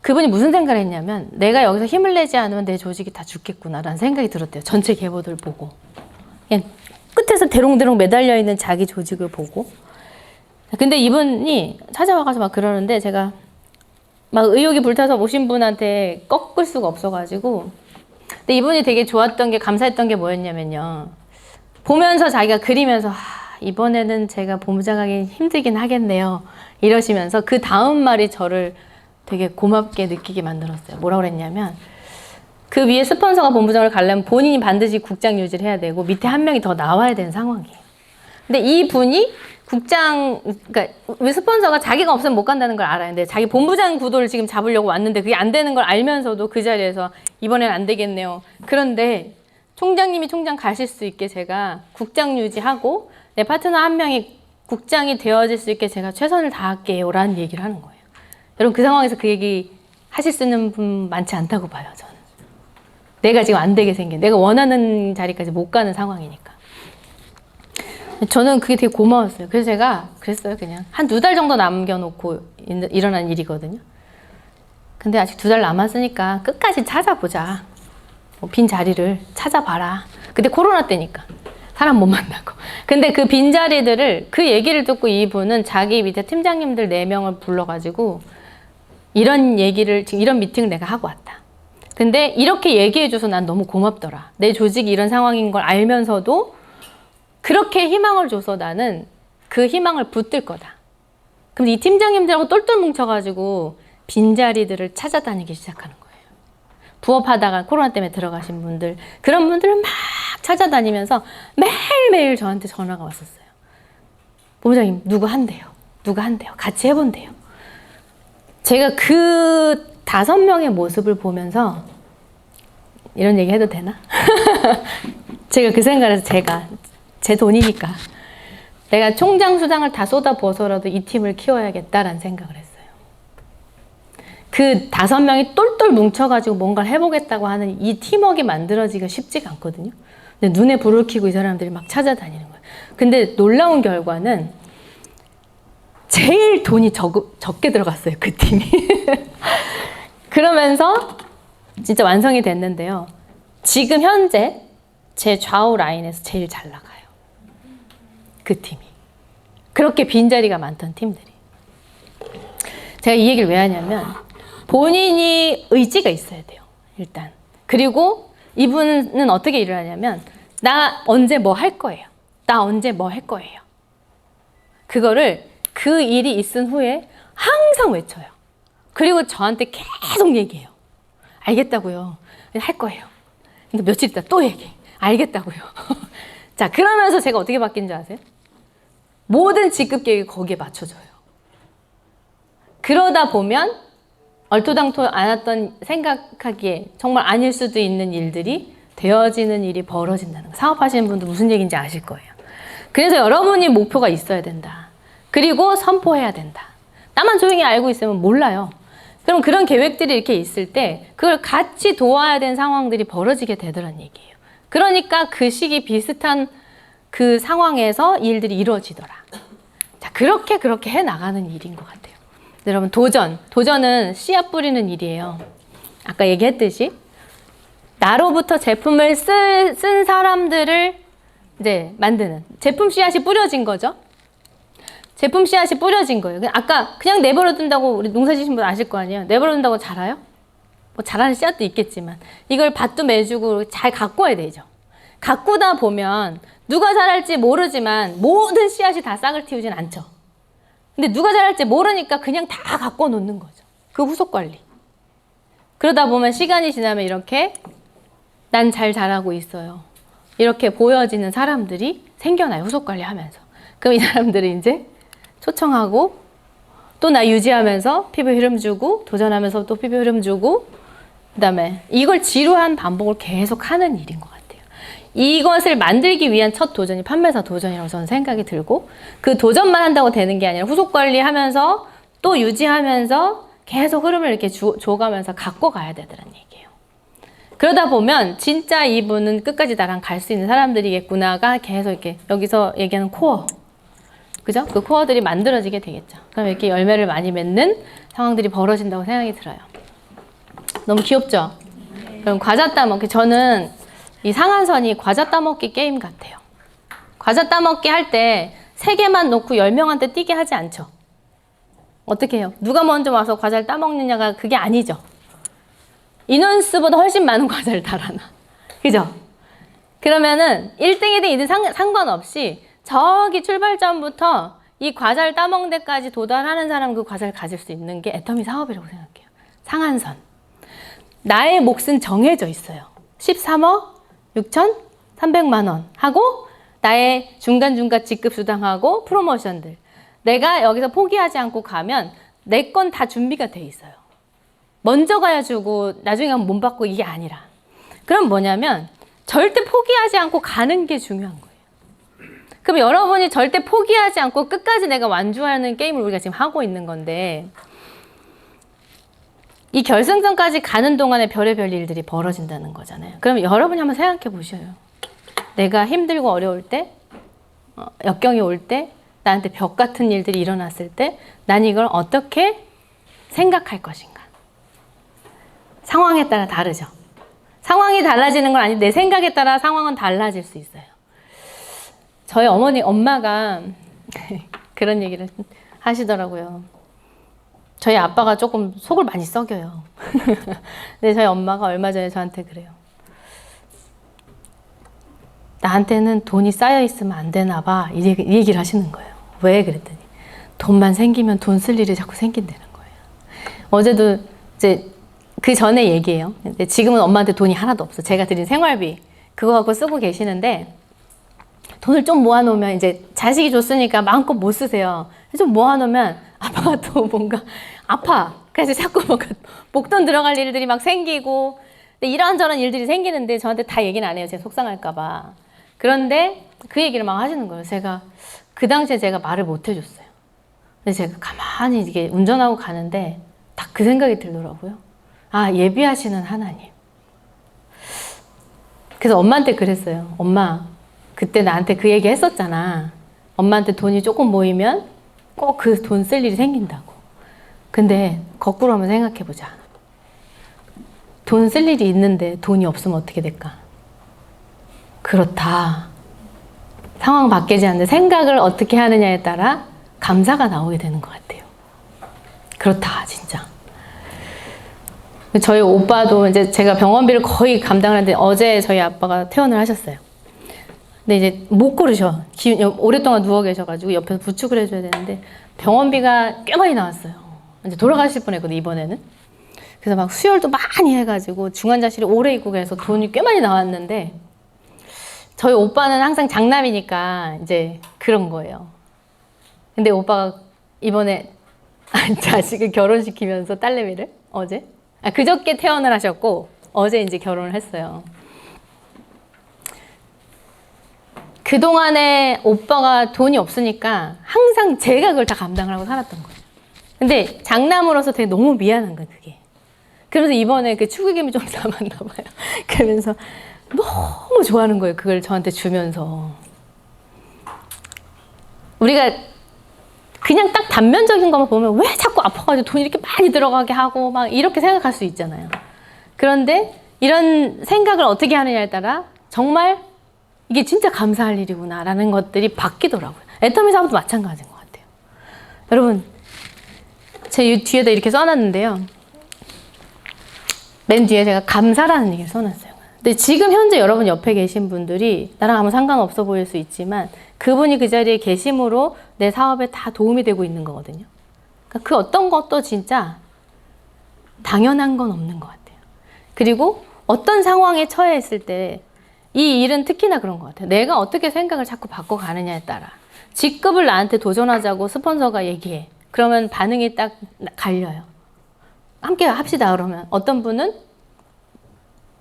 그분이 무슨 생각을 했냐면 내가 여기서 힘을 내지 않으면 내 조직이 다 죽겠구나라는 생각이 들었대요. 전체 계보도를 보고. 그냥 끝에서 대롱대롱 매달려 있는 자기 조직을 보고. 근데 이분이 찾아와가지고 막 그러는데 제가 막 의욕이 불타서 오신 분한테 꺾을 수가 없어가지고. 근데 이분이 되게 좋았던 게, 감사했던 게 뭐였냐면요. 보면서 자기가 그리면서 이번에는 제가 본부장하기 힘들긴 하겠네요. 이러시면서 그 다음 말이 저를 되게 고맙게 느끼게 만들었어요. 뭐라고 그랬냐면 그 위에 스폰서가 본부장을 가려면 본인이 반드시 국장 유지를 해야 되고 밑에 한 명이 더 나와야 되는 상황이에요. 근데 이 분이 국장, 그러니까 우리 스폰서가 자기가 없으면 못 간다는 걸 알아요. 근데 자기 본부장 구도를 지금 잡으려고 왔는데 그게 안 되는 걸 알면서도 그 자리에서 이번엔 안 되겠네요. 그런데 총장님이 총장 가실 수 있게 제가 국장 유지하고 내 파트너 한 명이 국장이 되어질 수 있게 제가 최선을 다할게요. 라는 얘기를 하는 거예요. 여러분 그 상황에서 그 얘기 하실 수 있는 분 많지 않다고 봐요. 저는. 내가 지금 안 되게 생긴, 내가 원하는 자리까지 못 가는 상황이니까. 저는 그게 되게 고마웠어요. 그래서 제가 그랬어요. 그냥 한 2달 정도 남겨놓고 일어난 일이거든요. 근데 아직 2달 남았으니까 끝까지 찾아보자. 빈 자리를 찾아봐라. 그때 코로나 때니까 사람 못 만나고. 근데 그 빈 자리들을, 그 얘기를 듣고 이분은 자기 밑에 팀장님들 4명을 불러가지고 이런 얘기를, 지금 이런 미팅을 내가 하고 왔다. 근데 이렇게 얘기해줘서 난 너무 고맙더라. 내 조직이 이런 상황인 걸 알면서도 그렇게 희망을 줘서 나는 그 희망을 붙들 거다. 그럼 이 팀장님들하고 똘똘 뭉쳐가지고 빈자리들을 찾아다니기 시작하는 거예요. 부업하다가 코로나 때문에 들어가신 분들, 그런 분들을 막 찾아다니면서 매일매일 저한테 전화가 왔었어요. 본부장님 누구 한대요. 누가 한대요. 같이 해본대요. 제가 그 5명의 모습을 보면서 이런 얘기 해도 되나? 제가 그 생각을 해서 제 돈이니까 내가 총장 수당을 다 쏟아부어서라도 이 팀을 키워야겠다라는 생각을 했어요. 그 5명이 똘똘 뭉쳐가지고 뭔가를 해보겠다고 하는 이 팀워크가 만들어지기가 쉽지가 않거든요. 근데 눈에 불을 켜고 이 사람들이 막 찾아다니는 거예요. 근데 놀라운 결과는 제일 돈이 적게 들어갔어요. 그 팀이. 그러면서 진짜 완성이 됐는데요. 지금 현재 제 좌우 라인에서 제일 잘 나가요. 그 팀이. 그렇게 빈자리가 많던 팀들이. 제가 이 얘기를 왜 하냐면 본인이 의지가 있어야 돼요. 일단. 그리고 이분은 어떻게 일을 하냐면 나 언제 뭐 할 거예요. 나 언제 뭐 할 거예요. 그거를 그 일이 있은 후에 항상 외쳐요. 그리고 저한테 계속 얘기해요. 알겠다고요. 할 거예요. 근데 며칠 있다 또 얘기해. 알겠다고요. 자, 그러면서 제가 어떻게 바뀐 줄 아세요? 모든 직급 계획이 거기에 맞춰져요. 그러다 보면 얼토당토 않았던 생각하기에 정말 아닐 수도 있는 일들이 되어지는 일이 벌어진다는 거. 사업하시는 분도 무슨 얘기인지 아실 거예요. 그래서 여러분이 목표가 있어야 된다. 그리고 선포해야 된다. 나만 조용히 알고 있으면 몰라요. 그럼 그런 계획들이 이렇게 있을 때 그걸 같이 도와야 되는 상황들이 벌어지게 되더란 얘기예요. 그러니까 그 시기 비슷한 그 상황에서 일들이 이루어지더라. 자, 그렇게 해나가는 일인 것 같아요. 여러분, 도전은 씨앗 뿌리는 일이에요. 아까 얘기했듯이 나로부터 제품을 쓴 사람들을 이제 만드는, 제품 씨앗이 뿌려진 거죠. 제품 씨앗이 뿌려진 거예요. 아까 그냥 내버려 둔다고, 우리 농사 지신 분 아실 거 아니에요. 내버려 둔다고 자라요? 뭐 자라는 씨앗도 있겠지만 이걸 밭도 매주고 잘 가꿔야 되죠. 가꾸다 보면 누가 자랄지 모르지만 모든 씨앗이 다 싹을 틔우진 않죠. 근데 누가 자랄지 모르니까 그냥 다 가꿔 놓는 거죠. 그 후속 관리. 그러다 보면 시간이 지나면 이렇게 난 잘 자라고 있어요. 이렇게 보여지는 사람들이 생겨나요. 후속 관리하면서. 그럼 이 사람들은 이제 초청하고 또 나 유지하면서 피부 흐름 주고 도전하면서 또 피부 흐름 주고 그다음에 이걸 지루한 반복을 계속 하는 일인 것 같아요. 이것을 만들기 위한 첫 도전이 판매사 도전이라고 저는 생각이 들고, 그 도전만 한다고 되는 게 아니라 후속 관리하면서 또 유지하면서 계속 흐름을 이렇게 줘가면서 갖고 가야 되더란 얘기예요. 그러다 보면 진짜 이분은 끝까지 나랑 갈 수 있는 사람들이겠구나가 계속 이렇게 여기서 얘기하는 코어, 그죠? 그 코어들이 만들어지게 되겠죠. 그럼 이렇게 열매를 많이 맺는 상황들이 벌어진다고 생각이 들어요. 너무 귀엽죠? 그럼 과자 따먹기, 저는 이 상한선이 과자 따먹기 게임 같아요. 과자 따먹기 할 때 3개만 놓고 10명한테 뛰게 하지 않죠. 어떻게 해요? 누가 먼저 와서 과자를 따먹느냐가 그게 아니죠. 인원수보다 훨씬 많은 과자를 달아놔. 그죠? 그러면은 1등이든 2등 상관없이 저기 출발점부터 이 과자를 따먹는 데까지 도달하는 사람, 그 과자를 가질 수 있는 게 애터미 사업이라고 생각해요. 상한선. 나의 몫은 정해져 있어요. 13억 6,300만 원 하고 나의 중간중간 직급 수당하고 프로모션들. 내가 여기서 포기하지 않고 가면 내 건 다 준비가 돼 있어요. 먼저 가야 주고 나중에 가면 못 받고 이게 아니라. 그럼 뭐냐면 절대 포기하지 않고 가는 게 중요한 거예요. 그럼 여러분이 절대 포기하지 않고 끝까지 내가 완주하는 게임을 우리가 지금 하고 있는 건데 이 결승전까지 가는 동안에 별의별 일들이 벌어진다는 거잖아요. 그럼 여러분이 한번 생각해 보셔요. 내가 힘들고 어려울 때, 역경이 올 때, 나한테 벽 같은 일들이 일어났을 때 난 이걸 어떻게 생각할 것인가. 상황에 따라 다르죠. 상황이 달라지는 건 아닌데 내 생각에 따라 상황은 달라질 수 있어요. 저희 엄마가 그런 얘기를 하시더라고요. 저희 아빠가 조금 속을 많이 썩여요. 근데 저희 엄마가 얼마 전에 저한테 그래요. 나한테는 돈이 쌓여 있으면 안 되나 봐. 이 얘기를 하시는 거예요. 왜? 그랬더니 돈만 생기면 돈 쓸 일이 자꾸 생긴다는 거예요. 어제도 이제 그 전에 얘기해요. 근데 지금은 엄마한테 돈이 하나도 없어. 제가 드린 생활비 그거 갖고 쓰고 계시는데 돈을 좀 모아놓으면 이제 자식이 줬으니까 마음껏 못 쓰세요. 좀 모아놓으면 아빠가 또 뭔가 아파. 그래서 자꾸 뭔가 목돈 들어갈 일들이 막 생기고 근데 이런저런 일들이 생기는데 저한테 다 얘기는 안 해요. 제가 속상할까 봐. 그런데 그 얘기를 막 하시는 거예요. 제가 그 당시에 제가 말을 못 해줬어요. 근데 제가 가만히 이게 운전하고 가는데 딱 그 생각이 들더라고요. 아, 예비하시는 하나님. 그래서 엄마한테 그랬어요. 엄마, 그때 나한테 그 얘기 했었잖아. 엄마한테 돈이 조금 모이면 꼭 그 돈 쓸 일이 생긴다고. 근데 거꾸로 한번 생각해보자. 돈 쓸 일이 있는데 돈이 없으면 어떻게 될까? 그렇다. 상황 바뀌지 않는데 생각을 어떻게 하느냐에 따라 감사가 나오게 되는 것 같아요. 그렇다, 진짜. 저희 오빠도 이제 제가 병원비를 거의 감당을 하는데 어제 저희 아빠가 퇴원을 하셨어요. 근데 이제 못 걸으셔. 오랫동안 누워 계셔가지고 옆에서 부축을 해줘야 되는데 병원비가 꽤 많이 나왔어요. 이제 돌아가실 뻔했거든요, 이번에는. 그래서 막 수혈도 많이 해가지고 중환자실에 오래 있고 그래서 돈이 꽤 많이 나왔는데 저희 오빠는 항상 장남이니까 이제 그런 거예요. 근데 오빠가 이번에 자식을 결혼시키면서 딸내미를 어제? 그저께 퇴원을 하셨고 어제 이제 결혼을 했어요. 그동안에 오빠가 돈이 없으니까 항상 제가 그걸 다 감당을 하고 살았던 거예요. 근데 장남으로서 되게 너무 미안한 거예요, 그게. 그러면서 이번에 그 축의금이 좀 남았나 봐요. 그러면서 너무 좋아하는 거예요, 그걸 저한테 주면서. 우리가 그냥 딱 단면적인 것만 보면 왜 자꾸 아파가지고 돈이 이렇게 많이 들어가게 하고 막 이렇게 생각할 수 있잖아요. 그런데 이런 생각을 어떻게 하느냐에 따라 정말 이게 진짜 감사할 일이구나 라는 것들이 바뀌더라고요. 애터미 사업도 마찬가지인 것 같아요. 여러분, 제 뒤에다 이렇게 써놨는데요. 맨 뒤에 제가 감사라는 얘기를 써놨어요. 근데 지금 현재 여러분 옆에 계신 분들이 나랑 아무 상관없어 보일 수 있지만 그분이 그 자리에 계심으로 내 사업에 다 도움이 되고 있는 거거든요. 그러니까 그 어떤 것도 진짜 당연한 건 없는 것 같아요. 그리고 어떤 상황에 처해 있을 때 이 일은 특히나 그런 것 같아요. 내가 어떻게 생각을 자꾸 바꿔가느냐에 따라. 직급을 나한테 도전하자고 스폰서가 얘기해. 그러면 반응이 딱 갈려요. 함께 합시다 그러면 어떤 분은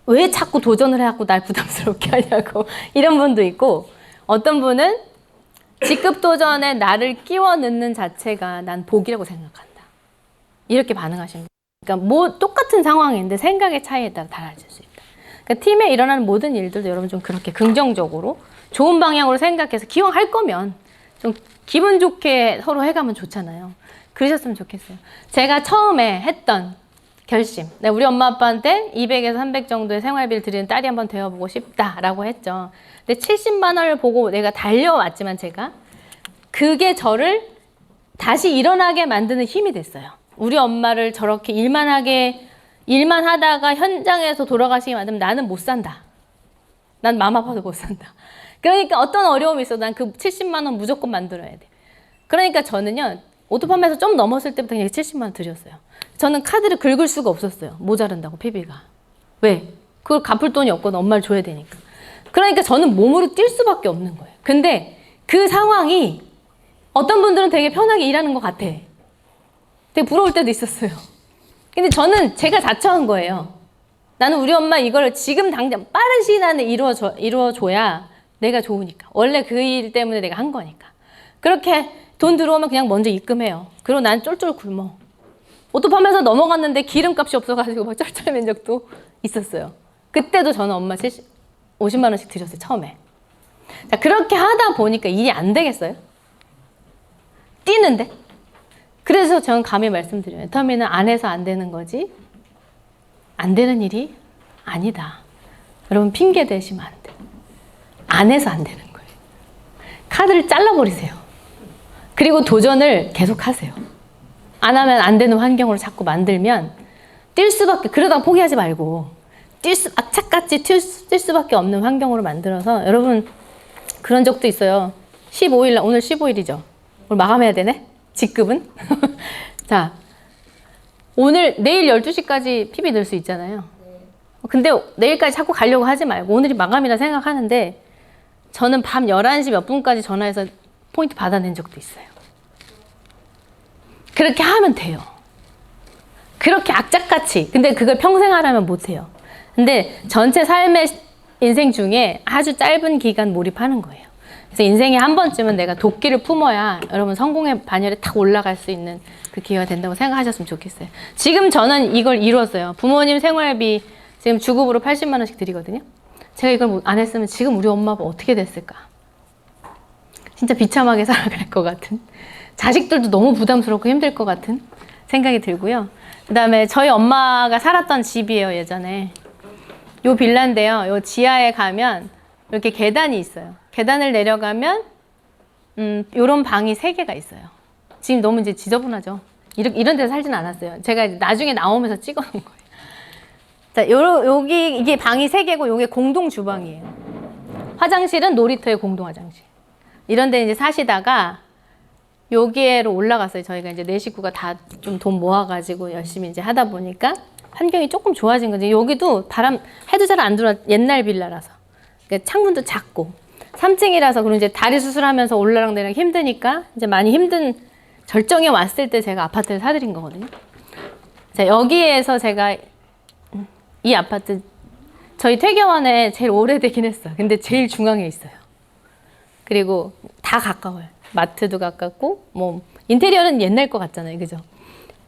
왜 자꾸 도전을 해갖고 날 부담스럽게 하냐고 이런 분도 있고 어떤 분은 직급 도전에 나를 끼워 넣는 자체가 난 복이라고 생각한다. 이렇게 반응하시는 분들. 그러니까 뭐 똑같은 상황인데 생각의 차이에 따라 달라질 수 있다. 그러니까 팀에 일어나는 모든 일들도 여러분 좀 그렇게 긍정적으로 좋은 방향으로 생각해서 기왕 할 거면 좀 기분 좋게 서로 해가면 좋잖아요. 그러셨으면 좋겠어요. 제가 처음에 했던 결심. 우리 엄마 아빠한테 200에서 300 정도의 생활비를 드리는 딸이 한번 되어보고 싶다라고 했죠. 근데 70만 원을 보고 내가 달려왔지만 제가 그게 저를 다시 일어나게 만드는 힘이 됐어요. 우리 엄마를 저렇게 일만 하다가 현장에서 돌아가시게 만들면 나는 못 산다. 난 마음 아파서 못 산다. 그러니까 어떤 어려움이 있어도 난 그 70만 원 무조건 만들어야 돼. 그러니까 저는요. 오토팜에서 좀 넘었을 때부터 그냥 70만 원 드렸어요. 저는 카드를 긁을 수가 없었어요. 모자른다고 PB가. 왜? 그걸 갚을 돈이 없거든. 엄마를 줘야 되니까. 그러니까 저는 몸으로 뛸 수밖에 없는 거예요. 근데 그 상황이 어떤 분들은 되게 편하게 일하는 것 같아. 되게 부러울 때도 있었어요. 근데 저는 제가 자처한 거예요. 나는 우리 엄마 이걸 지금 당장 빠른 시간 안에 이루어줘야 내가 좋으니까. 원래 그 일 때문에 내가 한 거니까. 그렇게 돈 들어오면 그냥 먼저 입금해요. 그리고 난 쫄쫄 굶어. 오토팜에서 넘어갔는데 기름값이 없어가지고 막 쩔쩔맨 적도 있었어요. 그때도 저는 엄마 50만 원씩 드렸어요, 처음에. 자, 그렇게 하다 보니까 일이 안 되겠어요? 뛰는데? 그래서 저는 감히 말씀드려요. 애터미는 안 해서 안 되는 거지 안 되는 일이 아니다. 여러분 핑계 대시면 안 돼. 안 해서 안 되는 거예요. 카드를 잘라버리세요. 그리고 도전을 계속 하세요. 안 하면 안 되는 환경으로 자꾸 만들면 뛸 수밖에, 그러다가 포기하지 말고 악착같이 뛸 수밖에 없는 환경으로 만들어서, 여러분 그런 적도 있어요. 15일 날, 오늘 15일이죠. 오늘 마감해야 되네? 직급은? 자, 내일 12시까지 PB 넣을 수 있잖아요. 근데 내일까지 자꾸 가려고 하지 말고 오늘이 마감이라 생각하는데, 저는 밤 11시 몇 분까지 전화해서 포인트 받아낸 적도 있어요. 그렇게 하면 돼요. 그렇게 악착같이. 근데 그걸 평생 하라면 못해요. 근데 전체 삶의 인생 중에 아주 짧은 기간 몰입하는 거예요. 그래서 인생에 한 번쯤은 내가 도끼를 품어야 여러분 성공의 반열에 탁 올라갈 수 있는 그 기회가 된다고 생각하셨으면 좋겠어요. 지금 저는 이걸 이뤘어요. 부모님 생활비 지금 주급으로 80만 원씩 드리거든요. 제가 이걸 안 했으면 지금 우리 엄마 아빠 어떻게 됐을까? 진짜 비참하게 살아갈 것 같은, 자식들도 너무 부담스럽고 힘들 것 같은 생각이 들고요. 그 다음에 저희 엄마가 살았던 집이에요, 예전에. 요 빌라인데요. 요 지하에 가면 이렇게 계단이 있어요. 계단을 내려가면 요런 방이 3개가 있어요. 지금 너무 이제 지저분하죠. 이런 데서 살진 않았어요. 제가 나중에 나오면서 찍어놓은 거예요. 자, 여기 이게 방이 3개고 요게 공동 주방이에요. 화장실은 놀이터의 공동 화장실. 이런 데 이제 사시다가 여기로 올라갔어요. 저희가 이제 4식구가 다 좀 돈 모아가지고 열심히 이제 하다 보니까 환경이 조금 좋아진 거지. 여기도 해도 잘 안 들어와. 옛날 빌라라서. 그러니까 창문도 작고. 3층이라서, 그리고 이제 다리 수술하면서 올라랑 내리랑 힘드니까 이제 많이 힘든 절정에 왔을 때 제가 아파트를 사드린 거거든요. 자, 여기에서 제가 이 아파트, 저희 퇴계원에 제일 오래되긴 했어. 근데 제일 중앙에 있어요. 그리고 다 가까워요. 마트도 가깝고, 뭐, 인테리어는 옛날 것 같잖아요. 그죠?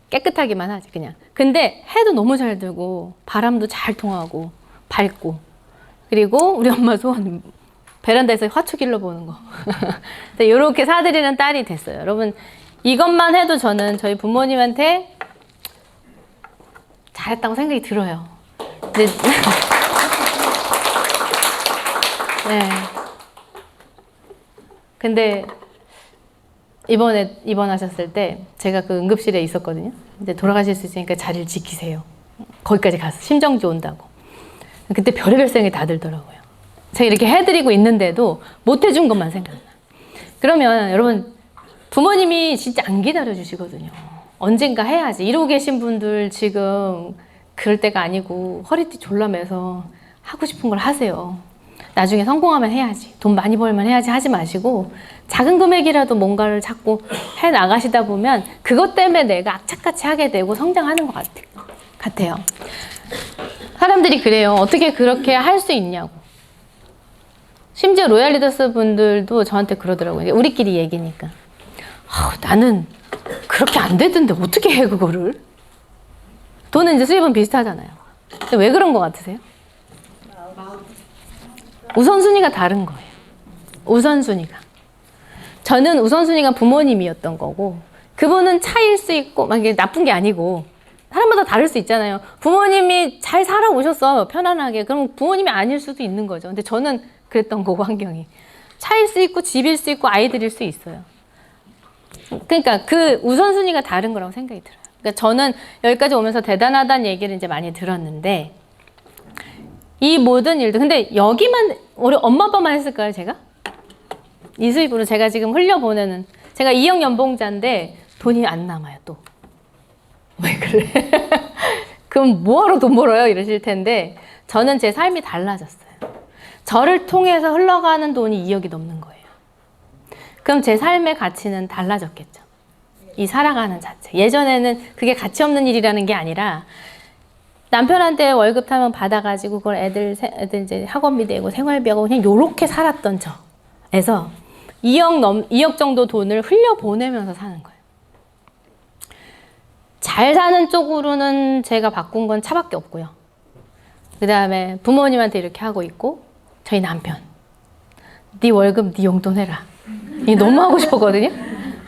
깨끗하기만 하지, 그냥. 근데 해도 너무 잘 들고, 바람도 잘 통하고, 밝고. 그리고 우리 엄마 소원, 베란다에서 화초 길러보는 거. 이렇게 사드리는 딸이 됐어요. 여러분, 이것만 해도 저는 저희 부모님한테 잘했다고 생각이 들어요. 근데 네. 근데 이번에 입원하셨을 때 제가 그 응급실에 있었거든요. 근데 돌아가실 수 있으니까 자리를 지키세요. 거기까지 가서 심정지 온다고. 그때 별의별 생각이 다 들더라고요. 제가 이렇게 해드리고 있는데도 못 해준 것만 생각나. 그러면 여러분, 부모님이 진짜 안 기다려주시거든요. 언젠가 해야지. 이러고 계신 분들 지금 그럴 때가 아니고 허리띠 졸라매서 하고 싶은 걸 하세요. 나중에 성공하면 해야지. 돈 많이 벌면 해야지 하지 마시고 작은 금액이라도 뭔가를 자꾸 해 나가시다 보면 그것 때문에 내가 악착같이 하게 되고 성장하는 것 같아요. 사람들이 그래요. 어떻게 그렇게 할 수 있냐고. 심지어 로얄 리더스 분들도 저한테 그러더라고요. 우리끼리 얘기니까. 나는 그렇게 안 되던데 어떻게 해 그거를? 돈은 이제 수입은 비슷하잖아요. 근데 왜 그런 것 같으세요? 우선순위가 다른 거예요. 우선순위가. 저는 우선순위가 부모님이었던 거고, 그분은 차일 수 있고, 막 이게 나쁜 게 아니고, 사람마다 다를 수 있잖아요. 부모님이 잘 살아오셨어, 편안하게. 그럼 부모님이 아닐 수도 있는 거죠. 근데 저는 그랬던 거고, 환경이. 차일 수 있고, 집일 수 있고, 아이들일 수 있어요. 그러니까 그 우선순위가 다른 거라고 생각이 들어요. 그러니까 저는 여기까지 오면서 대단하다는 얘기를 이제 많이 들었는데, 이 모든 일도, 근데 여기만, 우리 엄마 아빠만 했을까요, 제가? 이 수입으로 제가 지금 흘려보내는, 제가 2억 연봉자인데 돈이 안 남아요, 또. 왜 그래? 그럼 뭐하러 돈 벌어요? 이러실 텐데, 저는 제 삶이 달라졌어요. 저를 통해서 흘러가는 돈이 2억이 넘는 거예요. 그럼 제 삶의 가치는 달라졌겠죠. 이 살아가는 자체. 예전에는 그게 가치 없는 일이라는 게 아니라 남편한테 월급 타면 받아가지고 그걸 애들 이제 학원비 내고 생활비하고 그냥 요렇게 살았던 저에서 2억 정도 돈을 흘려보내면서 사는 거예요. 잘 사는 쪽으로는 제가 바꾼 건 차밖에 없고요. 그 다음에 부모님한테 이렇게 하고 있고, 저희 남편. 네 월급 네 용돈 해라. 이게 너무 하고 싶었거든요.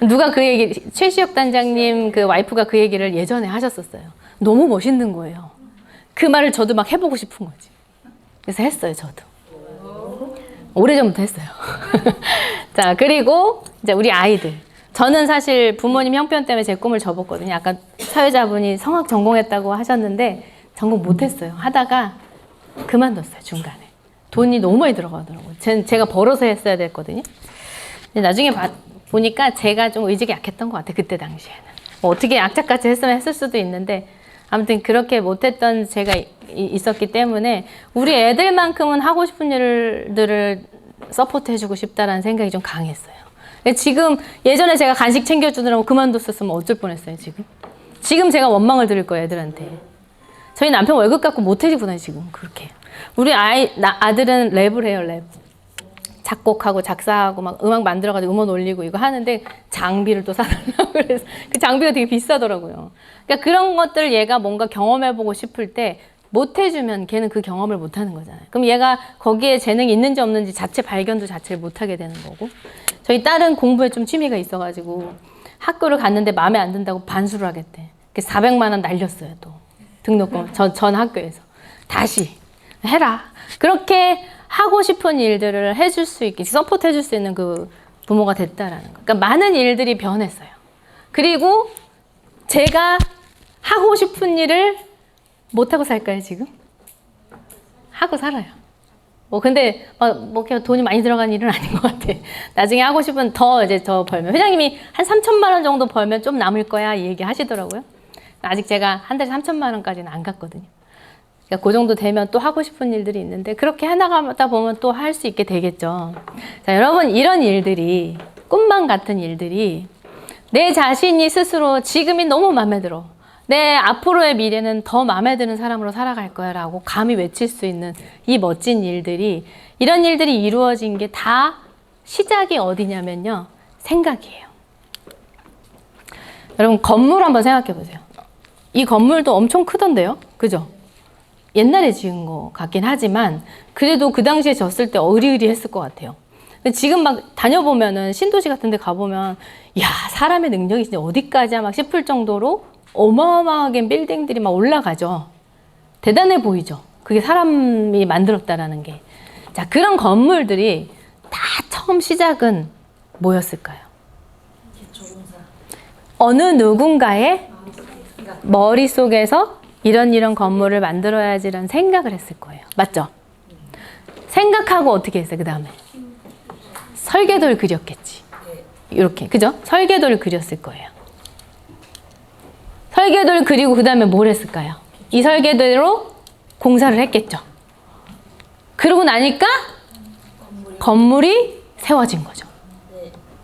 누가 그 얘기, 최시혁 단장님 그 와이프가 그 얘기를 예전에 하셨었어요. 너무 멋있는 거예요. 그 말을 저도 막 해보고 싶은 거지. 그래서 했어요, 저도. 오래전부터 했어요. 자, 그리고 이제 우리 아이들. 저는 사실 부모님 형편 때문에 제 꿈을 접었거든요. 아까 사회자분이 성악 전공했다고 하셨는데 전공 못했어요. 하다가 그만뒀어요, 중간에. 돈이 너무 많이 들어가더라고요. 제가 벌어서 했어야 됐거든요. 근데 나중에 보니까 제가 좀 의지가 약했던 것 같아요, 그때 당시에는. 뭐 어떻게 악착같이 했으면 했을 수도 있는데 아무튼 그렇게 못했던 제가 있었기 때문에 우리 애들만큼은 하고 싶은 일들을 서포트해주고 싶다라는 생각이 좀 강했어요. 지금 예전에 제가 간식 챙겨주느라고 그만뒀었으면 어쩔 뻔했어요, 지금. 지금 제가 원망을 드릴 거예요, 애들한테. 저희 남편 월급 갖고 못해지구나, 지금. 그렇게. 우리 아들은 랩을 해요, 랩. 작곡하고 작사하고 막 음악 만들어가지고 음원 올리고 이거 하는데 장비를 또 사달라고 그래서 그 장비가 되게 비싸더라고요. 그러니까 그런 것들 얘가 뭔가 경험해보고 싶을 때 못해주면 걔는 그 경험을 못하는 거잖아요. 그럼 얘가 거기에 재능이 있는지 없는지 자체 발견도 자체를 못하게 되는 거고. 저희 딸은 공부에 좀 취미가 있어가지고 학교를 갔는데 마음에 안 든다고 반수를 하겠대. 400만 원 날렸어요, 또. 등록금 전 학교에서. 다시 해라. 그렇게 하고 싶은 일들을 해줄 수 있게 서포트 해줄 수 있는 그 부모가 됐다라는 거. 그러니까 많은 일들이 변했어요. 그리고 제가 하고 싶은 일을 못하고 살까요, 지금? 하고 살아요. 근데 뭐 돈이 많이 들어간 일은 아닌 것 같아. 나중에 하고 싶은 더 벌면 회장님이 한 3천만 원 정도 벌면 좀 남을 거야 이 얘기 하시더라고요. 아직 제가 한 달에 3천만 원까지는 안 갔거든요. 그러니까 그 정도 되면 또 하고 싶은 일들이 있는데 그렇게 해나가다 보면 또 할 수 있게 되겠죠. 자, 여러분 이런 일들이 꿈만 같은 일들이 내 자신이 스스로 지금이 너무 마음에 들어. 내 앞으로의 미래는 더 마음에 드는 사람으로 살아갈 거야 라고 감히 외칠 수 있는 이 멋진 일들이 이런 일들이 이루어진 게 다 시작이 어디냐면요. 생각이에요. 여러분 건물 한번 생각해 보세요. 이 건물도 엄청 크던데요. 그죠? 옛날에 지은 거 같긴 하지만 그래도 그 당시에 졌을 때 어리으리했을 것 같아요. 근데 지금 막 다녀보면은 신도시 같은 데 가보면 야 사람의 능력이 진짜 어디까지야 막 싶을 정도로 어마어마하게 빌딩들이 막 올라가죠. 대단해 보이죠. 그게 사람이 만들었다라는 게. 자, 그런 건물들이 다 처음 시작은 뭐였을까요? 어느 누군가의 머릿속에서 이런 이런 만들어야지라는 생각을 했을 거예요. 맞죠? 생각하고 어떻게 했어요? 그 다음에 설계도를 그렸겠지. 이렇게 그죠? 설계도를 그렸을 거예요. 설계도를 그리고 그 다음에 뭘 했을까요? 이 설계도로 공사를 했겠죠. 그러고 나니까 건물이 세워진 거죠.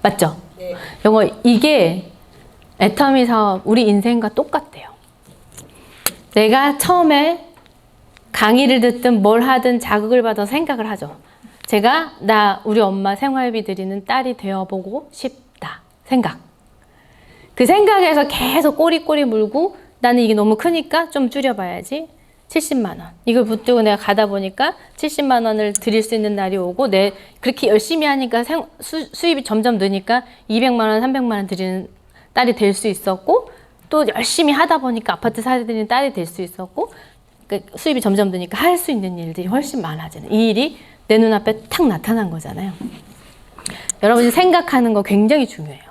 맞죠? 이게 애터미 사업 우리 인생과 똑같대요. 내가 처음에 강의를 듣든 뭘 하든 자극을 받아 생각을 하죠. 제가 우리 엄마 생활비 드리는 딸이 되어보고 싶다. 생각. 그 생각에서 계속 꼬리꼬리 물고 나는 이게 너무 크니까 좀 줄여봐야지. 70만 원. 이걸 붙들고 내가 가다 보니까 70만 원을 드릴 수 있는 날이 오고 그렇게 열심히 하니까 수입이 점점 느니까 200만 원, 300만 원 드리는 딸이 될 수 있었고 또 열심히 하다 보니까 아파트 사드리는 딸이 될 수 있었고 수입이 점점 느니까 할 수 있는 일들이 훨씬 많아지는 이 일이 내 눈앞에 탁 나타난 거잖아요. 여러분이 생각하는 거 굉장히 중요해요.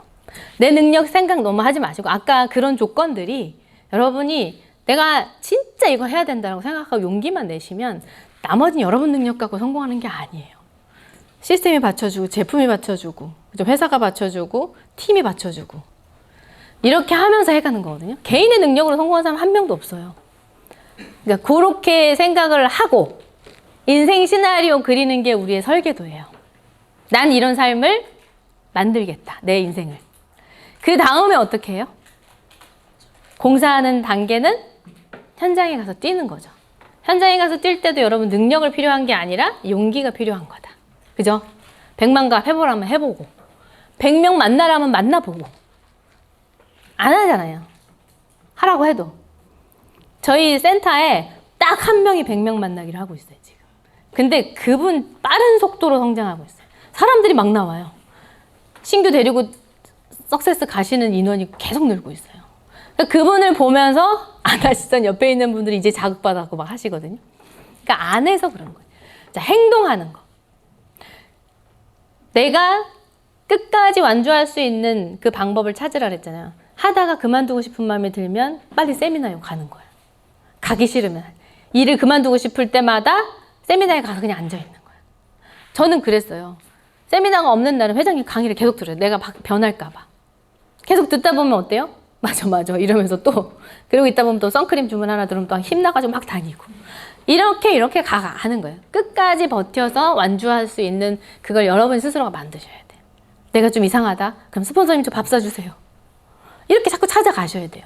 내 능력 생각 너무 하지 마시고 아까 그런 조건들이 여러분이 내가 진짜 이거 해야 된다고 생각하고 용기만 내시면 나머지는 여러분 능력 갖고 성공하는 게 아니에요. 시스템이 받쳐주고 제품이 받쳐주고 회사가 받쳐주고 팀이 받쳐주고 이렇게 하면서 해가는 거거든요. 개인의 능력으로 성공한 사람 한 명도 없어요. 그러니까 그렇게 생각을 하고 인생 시나리오 그리는 게 우리의 설계도예요. 난 이런 삶을 만들겠다. 내 인생을. 그 다음에 어떻게 해요? 공사하는 단계는 현장에 가서 뛰는 거죠. 현장에 가서 뛸 때도 여러분 능력을 필요한 게 아니라 용기가 필요한 거다. 그죠? 100만가 해보라면 해보고 100명 만나라면 만나보고 안 하잖아요. 하라고 해도. 저희 센터에 딱 한 명이 100명 만나기를 하고 있어요, 지금. 근데 그분 빠른 속도로 성장하고 있어요. 사람들이 막 나와요. 신규 데리고 석세스 가시는 인원이 계속 늘고 있어요. 그러니까 그분을 보면서 안 하시던 옆에 있는 분들이 이제 자극받아서 막 하시거든요. 그러니까 안 해서 그런 거예요. 자, 행동하는 거. 내가 끝까지 완주할 수 있는 그 방법을 찾으라 그랬잖아요. 하다가 그만두고 싶은 마음이 들면 빨리 세미나에 가는 거예요. 가기 싫으면. 일을 그만두고 싶을 때마다 세미나에 가서 그냥 앉아있는 거예요. 저는 그랬어요. 세미나가 없는 날은 회장님 강의를 계속 들어요. 내가 변할까 봐. 계속 듣다 보면 어때요? 맞아 이러면서 또 그리고 있다 보면 또 선크림 주문 하나 들으면 또 힘나가지고 막 다니고 이렇게 가는 거예요. 끝까지 버텨서 완주할 수 있는 그걸 여러분 스스로가 만드셔야 돼요. 내가 좀 이상하다? 그럼 스폰서님 좀 밥 사주세요. 이렇게 자꾸 찾아가셔야 돼요.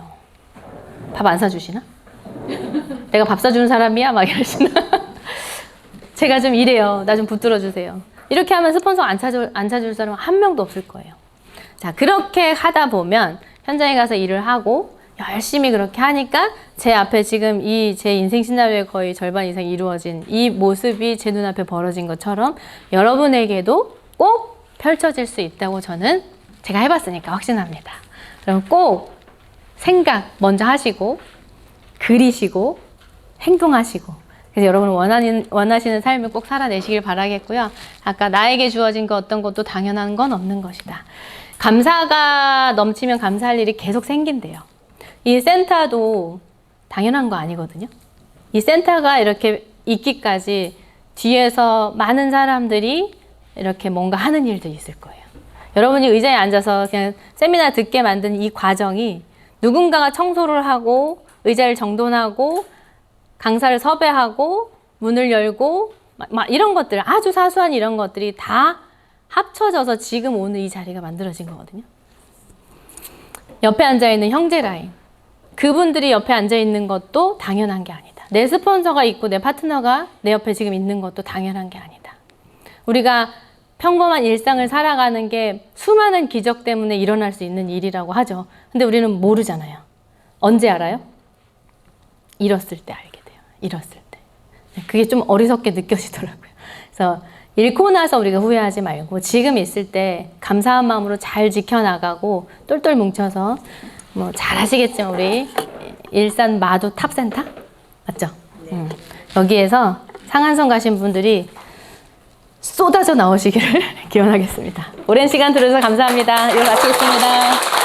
밥 안 사주시나? 내가 밥 사주는 사람이야? 막 이러시나? 제가 좀 이래요. 나 좀 붙들어 주세요. 이렇게 하면 스폰서 안 찾아줄 사람은 한 명도 없을 거예요. 자, 그렇게 하다 보면 현장에 가서 일을 하고 열심히 그렇게 하니까 제 앞에 지금 이 제 인생 시나리오의 거의 절반 이상이 이루어진 이 모습이 제 눈앞에 벌어진 것처럼 여러분에게도 꼭 펼쳐질 수 있다고 저는 제가 해봤으니까 확신합니다. 그럼 꼭 생각 먼저 하시고 그리시고 행동하시고 그래서 여러분 원하시는 삶을 꼭 살아내시길 바라겠고요. 아까 나에게 주어진 거 어떤 것도 당연한 건 없는 것이다. 감사가 넘치면 감사할 일이 계속 생긴대요. 이 센터도 당연한 거 아니거든요. 이 센터가 이렇게 있기까지 뒤에서 많은 사람들이 이렇게 뭔가 하는 일들이 있을 거예요. 여러분이 의자에 앉아서 그냥 세미나 듣게 만든 이 과정이 누군가가 청소를 하고 의자를 정돈하고 강사를 섭외하고 문을 열고 막 이런 것들 아주 사소한 이런 것들이 다 합쳐져서 지금 오늘 이 자리가 만들어진 거거든요. 옆에 앉아있는 형제 라인 그분들이 옆에 앉아있는 것도 당연한 게 아니다. 내 스폰서가 있고 내 파트너가 내 옆에 지금 있는 것도 당연한 게 아니다. 우리가 평범한 일상을 살아가는 게 수많은 기적 때문에 일어날 수 있는 일이라고 하죠. 근데 우리는 모르잖아요. 언제 알아요? 잃었을 때 알게 돼요. 잃었을 때. 그게 좀 어리석게 느껴지더라고요. 그래서 잃고 나서 우리가 후회하지 말고 지금 있을 때 감사한 마음으로 잘 지켜나가고 똘똘 뭉쳐서 뭐 잘 아시겠지만 우리 일산 마도 탑센터? 맞죠? 네. 여기에서 상한선 가신 분들이 쏟아져 나오시기를 기원하겠습니다. 오랜 시간 들어주셔서 감사합니다. 이거 마치겠습니다.